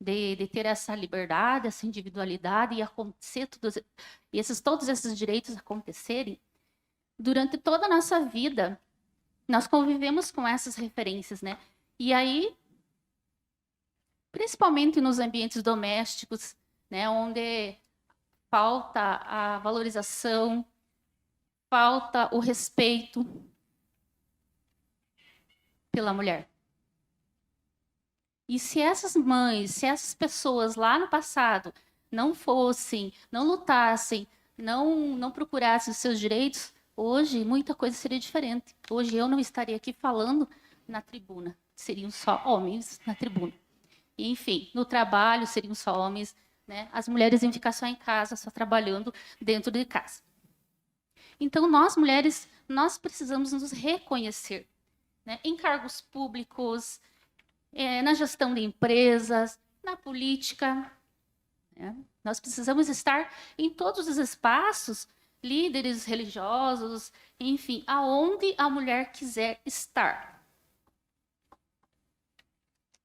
de ter essa liberdade, essa individualidade e acontecer todos esses direitos acontecerem, durante toda a nossa vida, nós convivemos com essas referências, né? E aí, principalmente nos ambientes domésticos, né, onde falta a valorização, falta o respeito pela mulher. E se essas mães, se essas pessoas lá no passado não lutassem, não procurassem os seus direitos, hoje muita coisa seria diferente. Hoje eu não estaria aqui falando na tribuna, seriam só homens na tribuna. E, enfim, no trabalho seriam só homens, né? As mulheres iam ficar só em casa, só trabalhando dentro de casa. Então, nós mulheres, nós precisamos nos reconhecer, né? Em cargos públicos, na gestão de empresas, na política, né? Nós precisamos estar em todos os espaços, líderes religiosos, enfim, aonde a mulher quiser estar.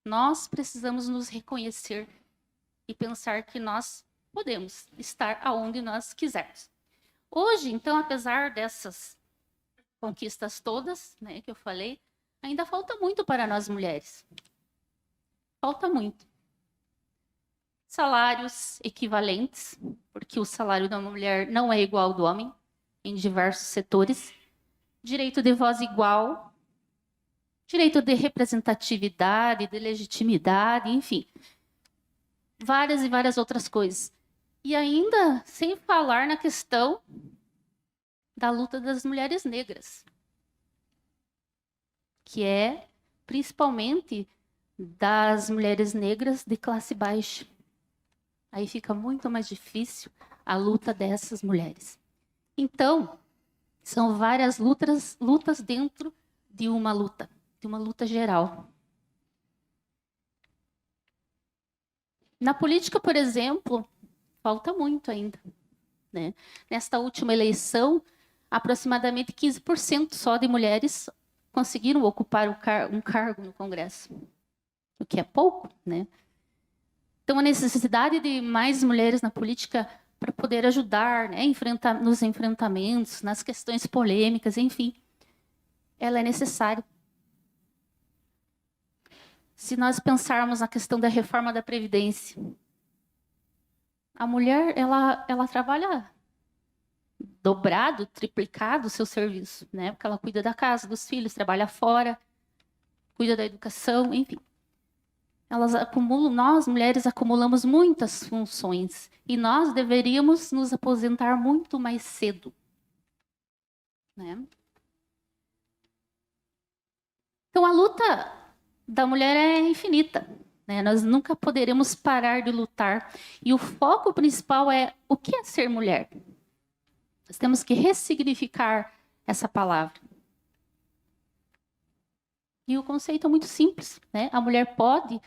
Nós precisamos nos reconhecer e pensar que nós podemos estar aonde nós quisermos. Hoje, então, apesar dessas conquistas todas, né, que eu falei, ainda falta muito para nós mulheres. Falta muito. Salários equivalentes, porque o salário da mulher não é igual ao do homem, em diversos setores. Direito de voz igual. Direito de representatividade, de legitimidade, enfim. Várias e várias outras coisas. E ainda, sem falar na questão da luta das mulheres negras, que é principalmente das mulheres negras de classe baixa. Aí fica muito mais difícil a luta dessas mulheres. Então, são várias lutas dentro de uma luta geral. Na política, por exemplo, falta muito ainda, né? Nesta última eleição, aproximadamente 15% só de mulheres conseguiram ocupar um cargo no Congresso, o que é pouco, né? Então, a necessidade de mais mulheres na política para poder ajudar, né, nos enfrentamentos, nas questões polêmicas, enfim, ela é necessária. Se nós pensarmos na questão da reforma da Previdência, a mulher, ela trabalha dobrado, triplicado o seu serviço, né? Porque ela cuida da casa, dos filhos, trabalha fora, cuida da educação, enfim. Nós, mulheres, acumulamos muitas funções e nós deveríamos nos aposentar muito mais cedo, né? Então, a luta da mulher é infinita, né? Nós nunca poderemos parar de lutar. E o foco principal é o que é ser mulher. Nós temos que ressignificar essa palavra. E o conceito é muito simples, né? A mulher pode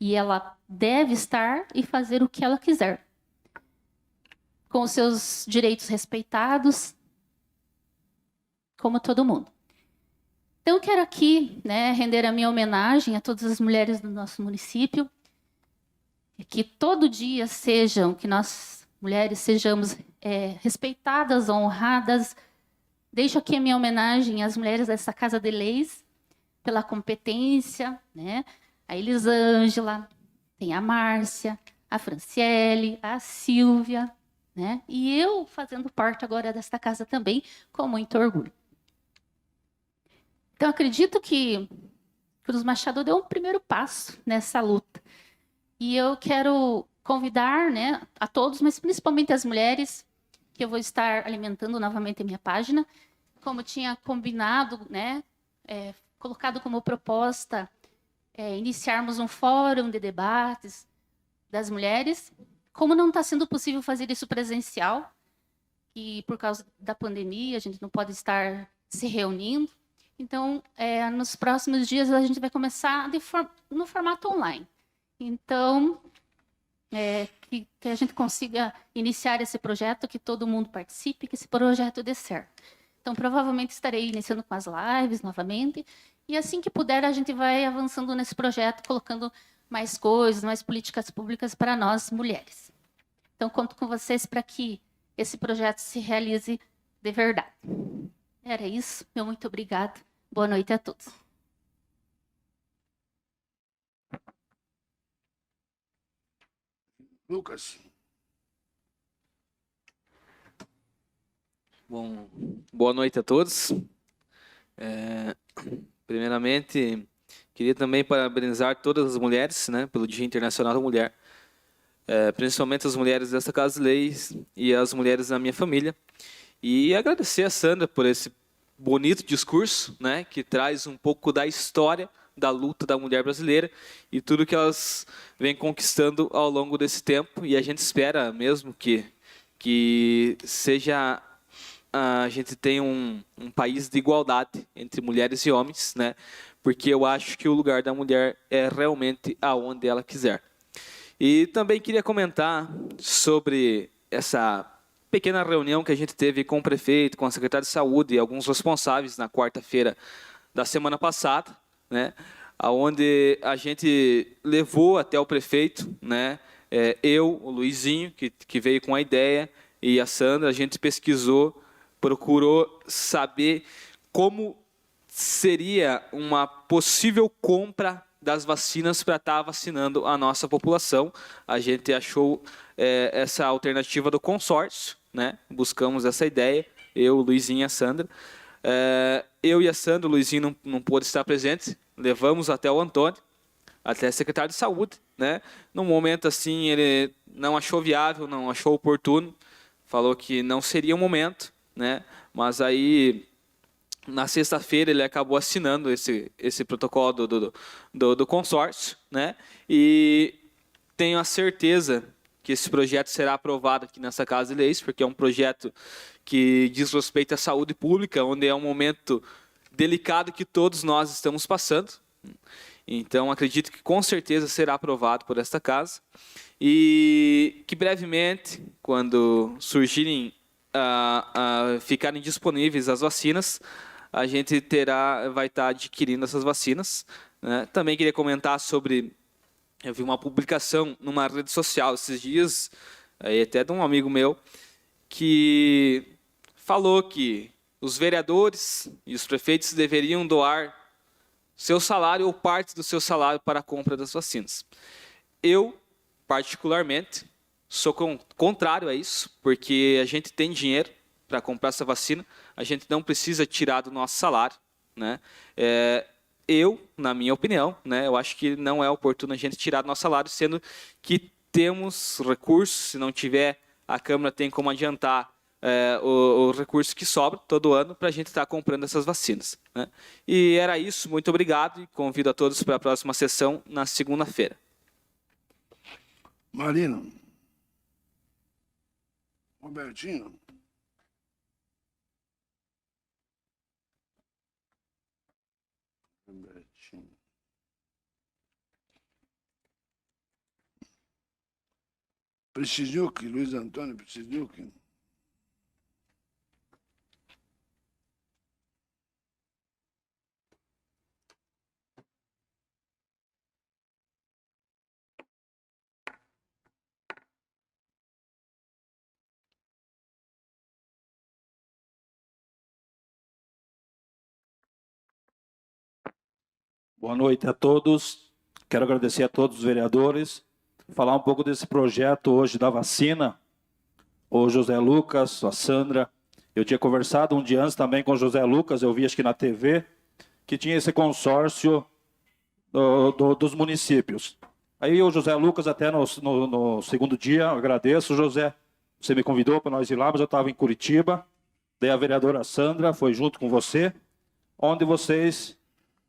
E ela deve estar e fazer o que ela quiser, com os seus direitos respeitados, como todo mundo. Então, eu quero aqui, né, render a minha homenagem a todas as mulheres do nosso município, que todo dia que nós, mulheres, sejamos respeitadas, honradas. Deixo aqui a minha homenagem às mulheres dessa Casa de Leis, pela competência, né? A Elisângela, tem a Márcia, a Franciele, a Silvia, né? E eu fazendo parte agora desta casa também, com muito orgulho. Então, acredito que Cruz Machado deu um primeiro passo nessa luta. E eu quero convidar, né, a todos, mas principalmente as mulheres, que eu vou estar alimentando novamente a minha página, como tinha combinado, né, colocado como proposta iniciarmos um fórum de debates das mulheres. Como não está sendo possível fazer isso presencial, e por causa da pandemia a gente não pode estar se reunindo, então, nos próximos dias a gente vai começar no formato online. Então, que a gente consiga iniciar esse projeto, que todo mundo participe, que esse projeto dê certo. Então, provavelmente estarei iniciando com as lives novamente, e assim que puder, a gente vai avançando nesse projeto, colocando mais coisas, mais políticas públicas para nós, mulheres. Então, conto com vocês para que esse projeto se realize de verdade. Era isso. Meu muito obrigada. Boa noite a todos. Lucas. Bom, boa noite a todos. Primeiramente, queria também parabenizar todas as mulheres, né, pelo Dia Internacional da Mulher, principalmente as mulheres dessa Casa de Leis e as mulheres da minha família. E agradecer a Sandra por esse bonito discurso, né, que traz um pouco da história da luta da mulher brasileira e tudo que elas vêm conquistando ao longo desse tempo. E a gente espera mesmo que seja a gente tenha um país de igualdade entre mulheres e homens, né? Porque eu acho que o lugar da mulher é realmente aonde ela quiser. E também queria comentar sobre essa pequena reunião que a gente teve com o prefeito, com a secretária de saúde e alguns responsáveis na quarta-feira da semana passada, né? Aonde a gente levou até o prefeito, né? Eu, o Luizinho, que veio com a ideia, e a Sandra, a gente pesquisou, procurou saber como seria uma possível compra das vacinas para estar vacinando a nossa população. A gente achou essa alternativa do consórcio, né? Buscamos essa ideia, eu, o Luizinho e a Sandra. Eu e a Sandra, o Luizinho não pôde estar presente, levamos até o Antônio, até a secretária de saúde, né? Num momento assim, ele não achou viável, não achou oportuno, falou que não seria o momento, né? Mas aí, na sexta-feira, ele acabou assinando esse protocolo do consórcio, né? E tenho a certeza que esse projeto será aprovado aqui nessa Casa de Leis, porque é um projeto que diz respeito à saúde pública, onde é um momento delicado que todos nós estamos passando. Então, acredito que com certeza será aprovado por esta casa e que brevemente, quando surgirem, ficarem disponíveis as vacinas, a gente vai estar adquirindo essas vacinas, né? Também queria comentar sobre, eu vi uma publicação numa rede social esses dias, aí até de um amigo meu, que falou que os vereadores e os prefeitos deveriam doar seu salário ou parte do seu salário para a compra das vacinas. Eu, particularmente, sou contrário a isso, porque a gente tem dinheiro para comprar essa vacina, a gente não precisa tirar do nosso salário, né? Eu, na minha opinião, né, eu acho que não é oportuno a gente tirar do nosso salário, sendo que temos recursos, se não tiver, a Câmara tem como adiantar o recurso que sobra todo ano para a gente estar comprando essas vacinas, né? E era isso, muito obrigado e convido a todos para a próxima sessão na segunda-feira. Marina. Robertinho. Robertinho. Prestigiuk, Luiz Antônio Prestigiuk. Boa noite a todos. Quero agradecer a todos os vereadores. Falar um pouco desse projeto hoje da vacina. O José Lucas, a Sandra. Eu tinha conversado um dia antes também com o José Lucas, eu vi acho que na TV, que tinha esse consórcio dos municípios. Aí o José Lucas, até no segundo dia, eu agradeço, José, você me convidou para nós ir lá, mas eu estava em Curitiba. Daí a vereadora Sandra foi junto com você, onde vocês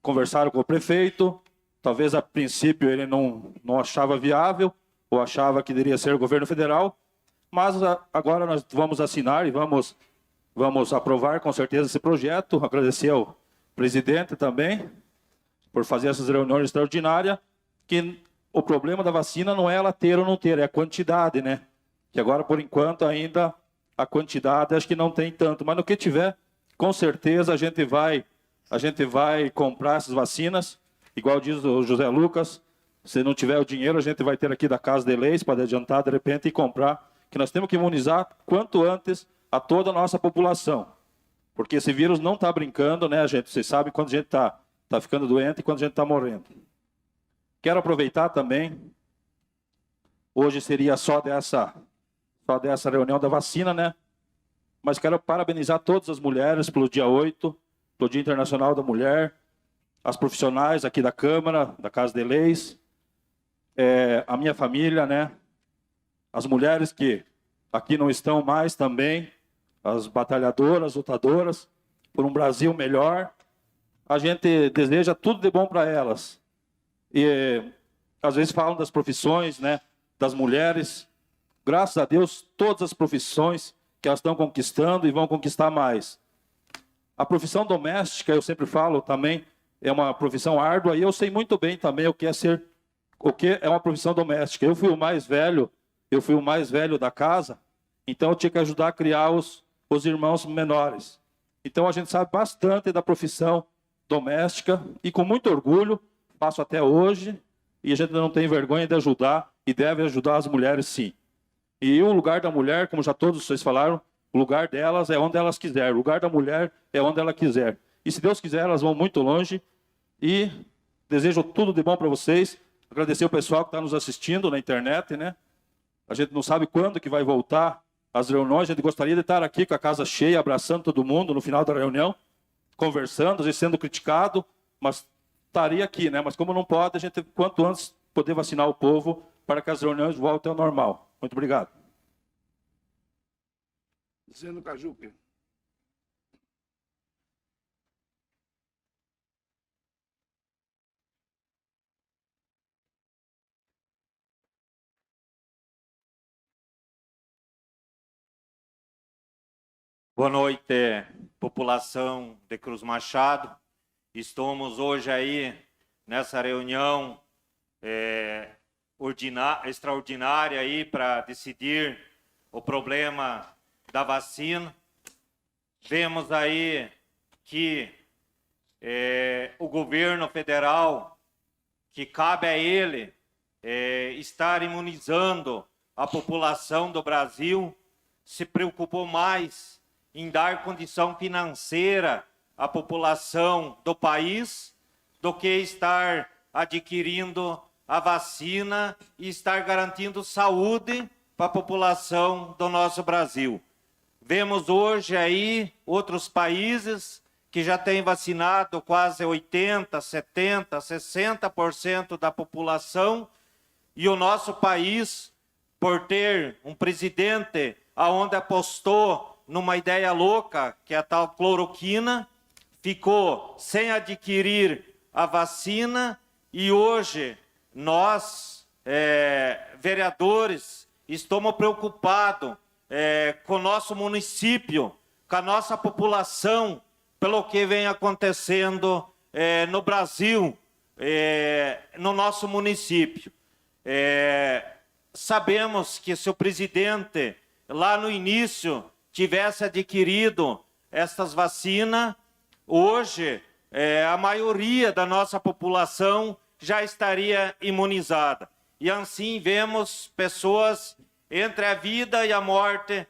conversaram com o prefeito, talvez a princípio ele não achava viável, ou achava que deveria ser o governo federal, mas agora nós vamos assinar e vamos aprovar com certeza esse projeto. Agradecer ao presidente também por fazer essas reuniões extraordinárias, que o problema da vacina não é ela ter ou não ter, é a quantidade, né? Que agora, por enquanto, ainda a quantidade acho que não tem tanto, mas no que tiver, com certeza a gente vai comprar essas vacinas, igual diz o José Lucas, se não tiver o dinheiro, a gente vai ter aqui da Casa de Leis para adiantar de repente e comprar, que nós temos que imunizar quanto antes a toda a nossa população. Porque esse vírus não está brincando, né, gente? Vocês sabem quando a gente está ficando doente e quando a gente está morrendo. Quero aproveitar também, hoje seria só dessa reunião da vacina, né? Mas quero parabenizar todas as mulheres pelo dia 8, pelo Dia Internacional da Mulher, as profissionais aqui da Câmara, da Casa de Leis, a minha família, né? As mulheres que aqui não estão mais também, as batalhadoras, lutadoras, por um Brasil melhor. A gente deseja tudo de bom para elas. E às vezes falam das profissões, né? Das mulheres. Graças a Deus, todas as profissões que elas estão conquistando e vão conquistar mais. A profissão doméstica, eu sempre falo também, é uma profissão árdua, e eu sei muito bem também o que é uma profissão doméstica. Eu fui o mais velho da casa, então eu tinha que ajudar a criar os irmãos menores. Então a gente sabe bastante da profissão doméstica, e com muito orgulho, faço até hoje, e a gente não tem vergonha de ajudar, e deve ajudar as mulheres sim. E o lugar da mulher, como já todos vocês falaram, o lugar delas é onde elas quiserem. O lugar da mulher é onde ela quiser. E se Deus quiser, elas vão muito longe. E desejo tudo de bom para vocês. Agradecer o pessoal que está nos assistindo na internet, né? A gente não sabe quando que vai voltar as reuniões. A gente gostaria de estar aqui com a casa cheia, abraçando todo mundo no final da reunião, conversando, às vezes sendo criticado, mas estaria aqui, né? Mas como não pode, a gente, quanto antes, poder vacinar o povo para que as reuniões voltem ao normal. Muito obrigado. Zeno Cajuca. Boa noite, população de Cruz Machado. Estamos hoje aí nessa reunião extraordinária aí para decidir o problema da vacina. Vemos aí que o governo federal, que cabe a ele estar imunizando a população do Brasil, se preocupou mais em dar condição financeira à população do país do que estar adquirindo a vacina e estar garantindo saúde para a população do nosso Brasil. Vemos hoje aí outros países que já têm vacinado quase 80%, 70%, 60% da população, e o nosso país, por ter um presidente aonde apostou numa ideia louca, que é a tal cloroquina, ficou sem adquirir a vacina, e hoje nós, vereadores, estamos preocupados com o nosso município, com a nossa população, pelo que vem acontecendo no Brasil, no nosso município. sabemos que se o presidente, lá no início, tivesse adquirido estas vacinas, hoje a maioria da nossa população já estaria imunizada. E assim vemos pessoas entre a vida e a morte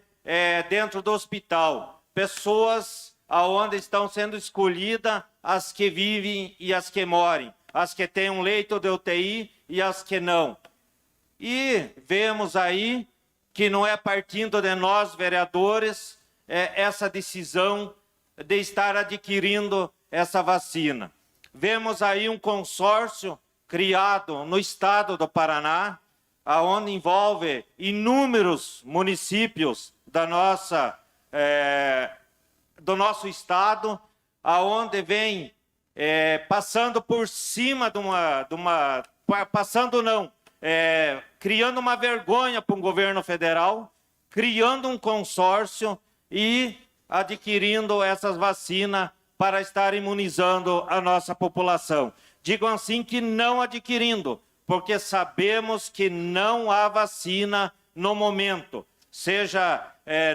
dentro do hospital. Pessoas aonde estão sendo escolhidas as que vivem e as que morrem, as que têm um leito de UTI e as que não. E vemos aí que não é partindo de nós, vereadores, essa decisão de estar adquirindo essa vacina. Vemos aí um consórcio criado no estado do Paraná, aonde envolve inúmeros municípios do nosso estado, aonde vem passando por cima criando uma vergonha para o governo federal, criando um consórcio e adquirindo essas vacinas para estar imunizando a nossa população. Digo assim que não adquirindo, porque sabemos que não há vacina no momento. Seja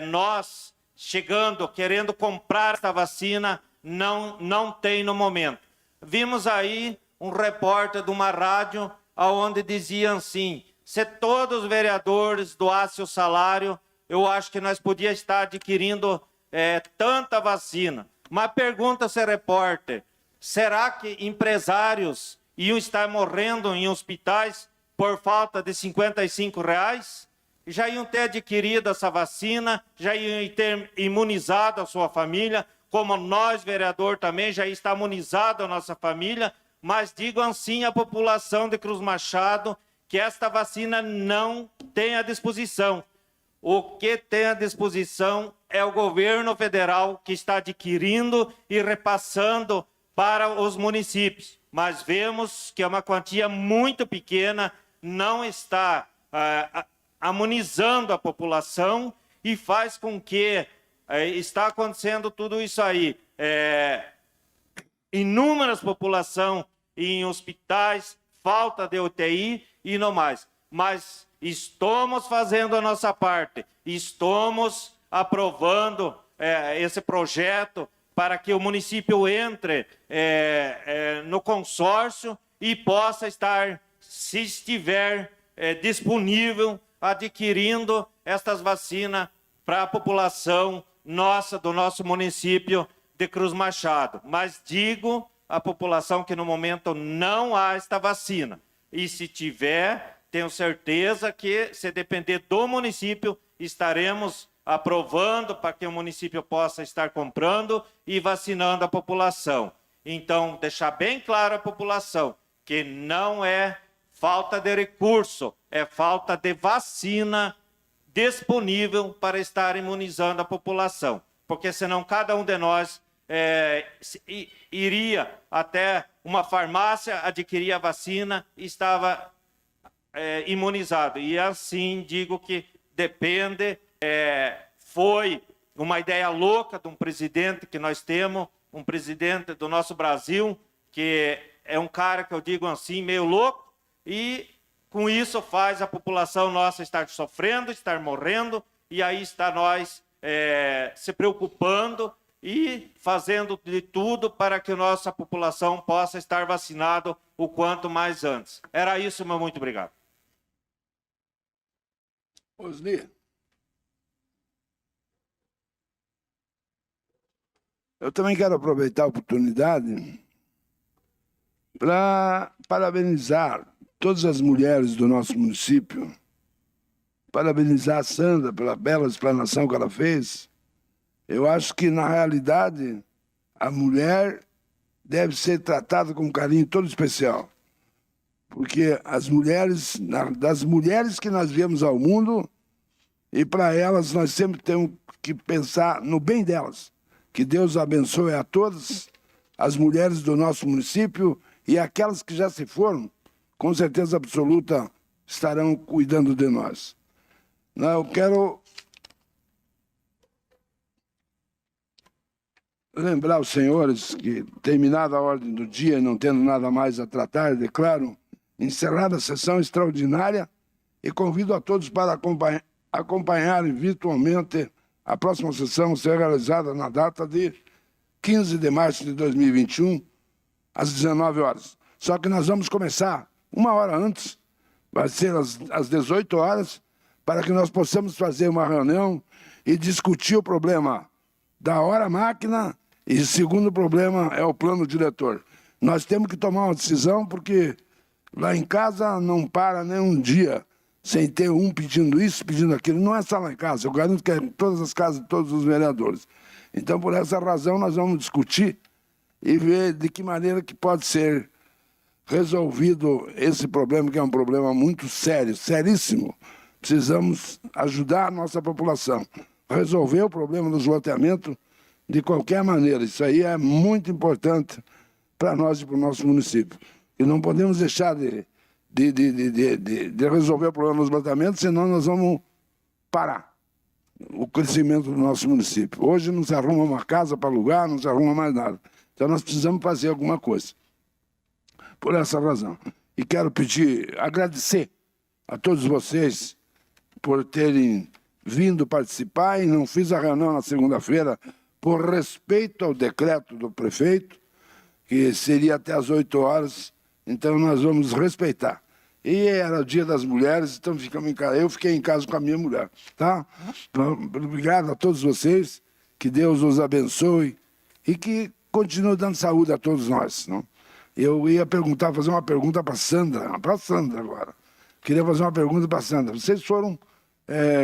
nós chegando, querendo comprar esta vacina, não tem no momento. Vimos aí um repórter de uma rádio onde dizia assim, se todos os vereadores doassem o salário, eu acho que nós podíamos estar adquirindo tanta vacina. Mas pergunta-se, repórter, será que empresários iam estar morrendo em hospitais por falta de R$55? Já iam ter adquirido essa vacina, já iam ter imunizado a sua família, como nós, vereador, também já está imunizado a nossa família, mas digam assim à população de Cruz Machado que esta vacina não tem à disposição. O que tem à disposição é o governo federal que está adquirindo e repassando para os municípios. Mas vemos que é uma quantia muito pequena, não está imunizando a população e faz com que está acontecendo tudo isso aí. Inúmeras população em hospitais, falta de UTI e não mais. Mas estamos fazendo a nossa parte, estamos aprovando esse projeto para que o município entre no consórcio e possa estar, se estiver disponível, adquirindo estas vacinas para a população do nosso município de Cruz Machado. Mas digo à população que no momento não há esta vacina. E se tiver, tenho certeza que, se depender do município, estaremos aprovando para que o município possa estar comprando e vacinando a população. Então, deixar bem claro à população que não é falta de recurso, é falta de vacina disponível para estar imunizando a população. Porque senão cada um de nós iria até uma farmácia, adquirir a vacina e estava imunizado. E assim digo que depende, foi uma ideia louca de um presidente que nós temos, um presidente do nosso Brasil, que é um cara que eu digo assim, meio louco, e com isso faz a população nossa estar sofrendo, estar morrendo, e aí está nós se preocupando e fazendo de tudo para que a nossa população possa estar vacinado o quanto mais antes. Era isso, meu muito obrigado. Osni, eu também quero aproveitar a oportunidade para parabenizar todas as mulheres do nosso município, parabenizar a Sandra pela bela explanação que ela fez. Eu acho que, na realidade, a mulher deve ser tratada com um carinho todo especial. Porque as mulheres, das mulheres que nós viemos ao mundo, e para elas nós sempre temos que pensar no bem delas. Que Deus abençoe a todas as mulheres do nosso município e aquelas que já se foram, com certeza absoluta, estarão cuidando de nós. Eu quero lembrar os senhores que, terminada a ordem do dia e não tendo nada mais a tratar, declaro encerrada a sessão extraordinária e convido a todos para acompanharem virtualmente a próxima sessão ser realizada na data de 15 de março de 2021, às 19 horas. Só que nós vamos começar uma hora antes, vai ser às 18 horas, para que nós possamos fazer uma reunião e discutir o problema da hora-máquina e o segundo problema é o plano diretor. Nós temos que tomar uma decisão porque lá em casa não para nem um dia sem ter um pedindo isso, pedindo aquilo. Não é só lá em casa, eu garanto que é em todas as casas de todos os vereadores. Então, por essa razão, nós vamos discutir e ver de que maneira que pode ser resolvido esse problema, que é um problema muito sério, seríssimo. Precisamos ajudar a nossa população, resolver o problema do esgotamento de qualquer maneira. Isso aí é muito importante para nós e para o nosso município. E não podemos deixar de resolver o problema do esgotamento, senão nós vamos parar o crescimento do nosso município. Hoje não se arruma uma casa para alugar, não se arruma mais nada. Então nós precisamos fazer alguma coisa. Por essa razão. E quero agradecer a todos vocês por terem vindo participar, e não fiz a reunião na segunda-feira por respeito ao decreto do prefeito, que seria até às 8 horas, então nós vamos respeitar. E era o Dia das Mulheres, então ficamos em casa. Eu fiquei em casa com a minha mulher, tá? Obrigado a todos vocês, que Deus os abençoe e que continue dando saúde a todos nós. Não? Eu ia fazer uma pergunta para a Sandra agora. Queria fazer uma pergunta para a Sandra. Vocês foram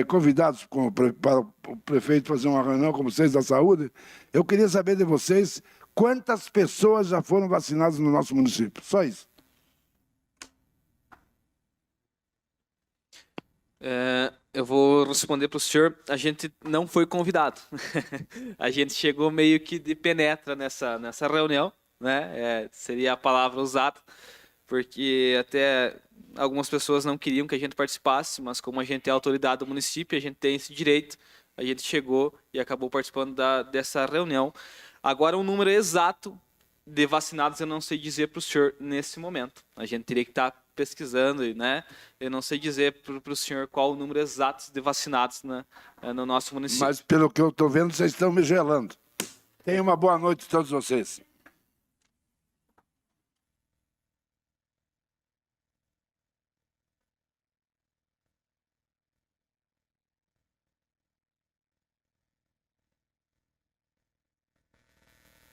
convidados para o prefeito fazer uma reunião com vocês da saúde? Eu queria saber de vocês quantas pessoas já foram vacinadas no nosso município. Só isso. Eu vou responder para o senhor. A gente não foi convidado. A gente chegou meio que de penetra nessa reunião, né? Seria a palavra usada, porque até algumas pessoas não queriam que a gente participasse, mas como a gente é autoridade do município, a gente tem esse direito, a gente chegou e acabou participando dessa reunião. Agora, um número exato de vacinados eu não sei dizer para o senhor nesse momento. A gente teria que estar pesquisando, né? Eu não sei dizer para o senhor qual o número exato de vacinados no nosso município. Mas, pelo que eu estou vendo, vocês estão me gelando. Tenham uma boa noite todos vocês.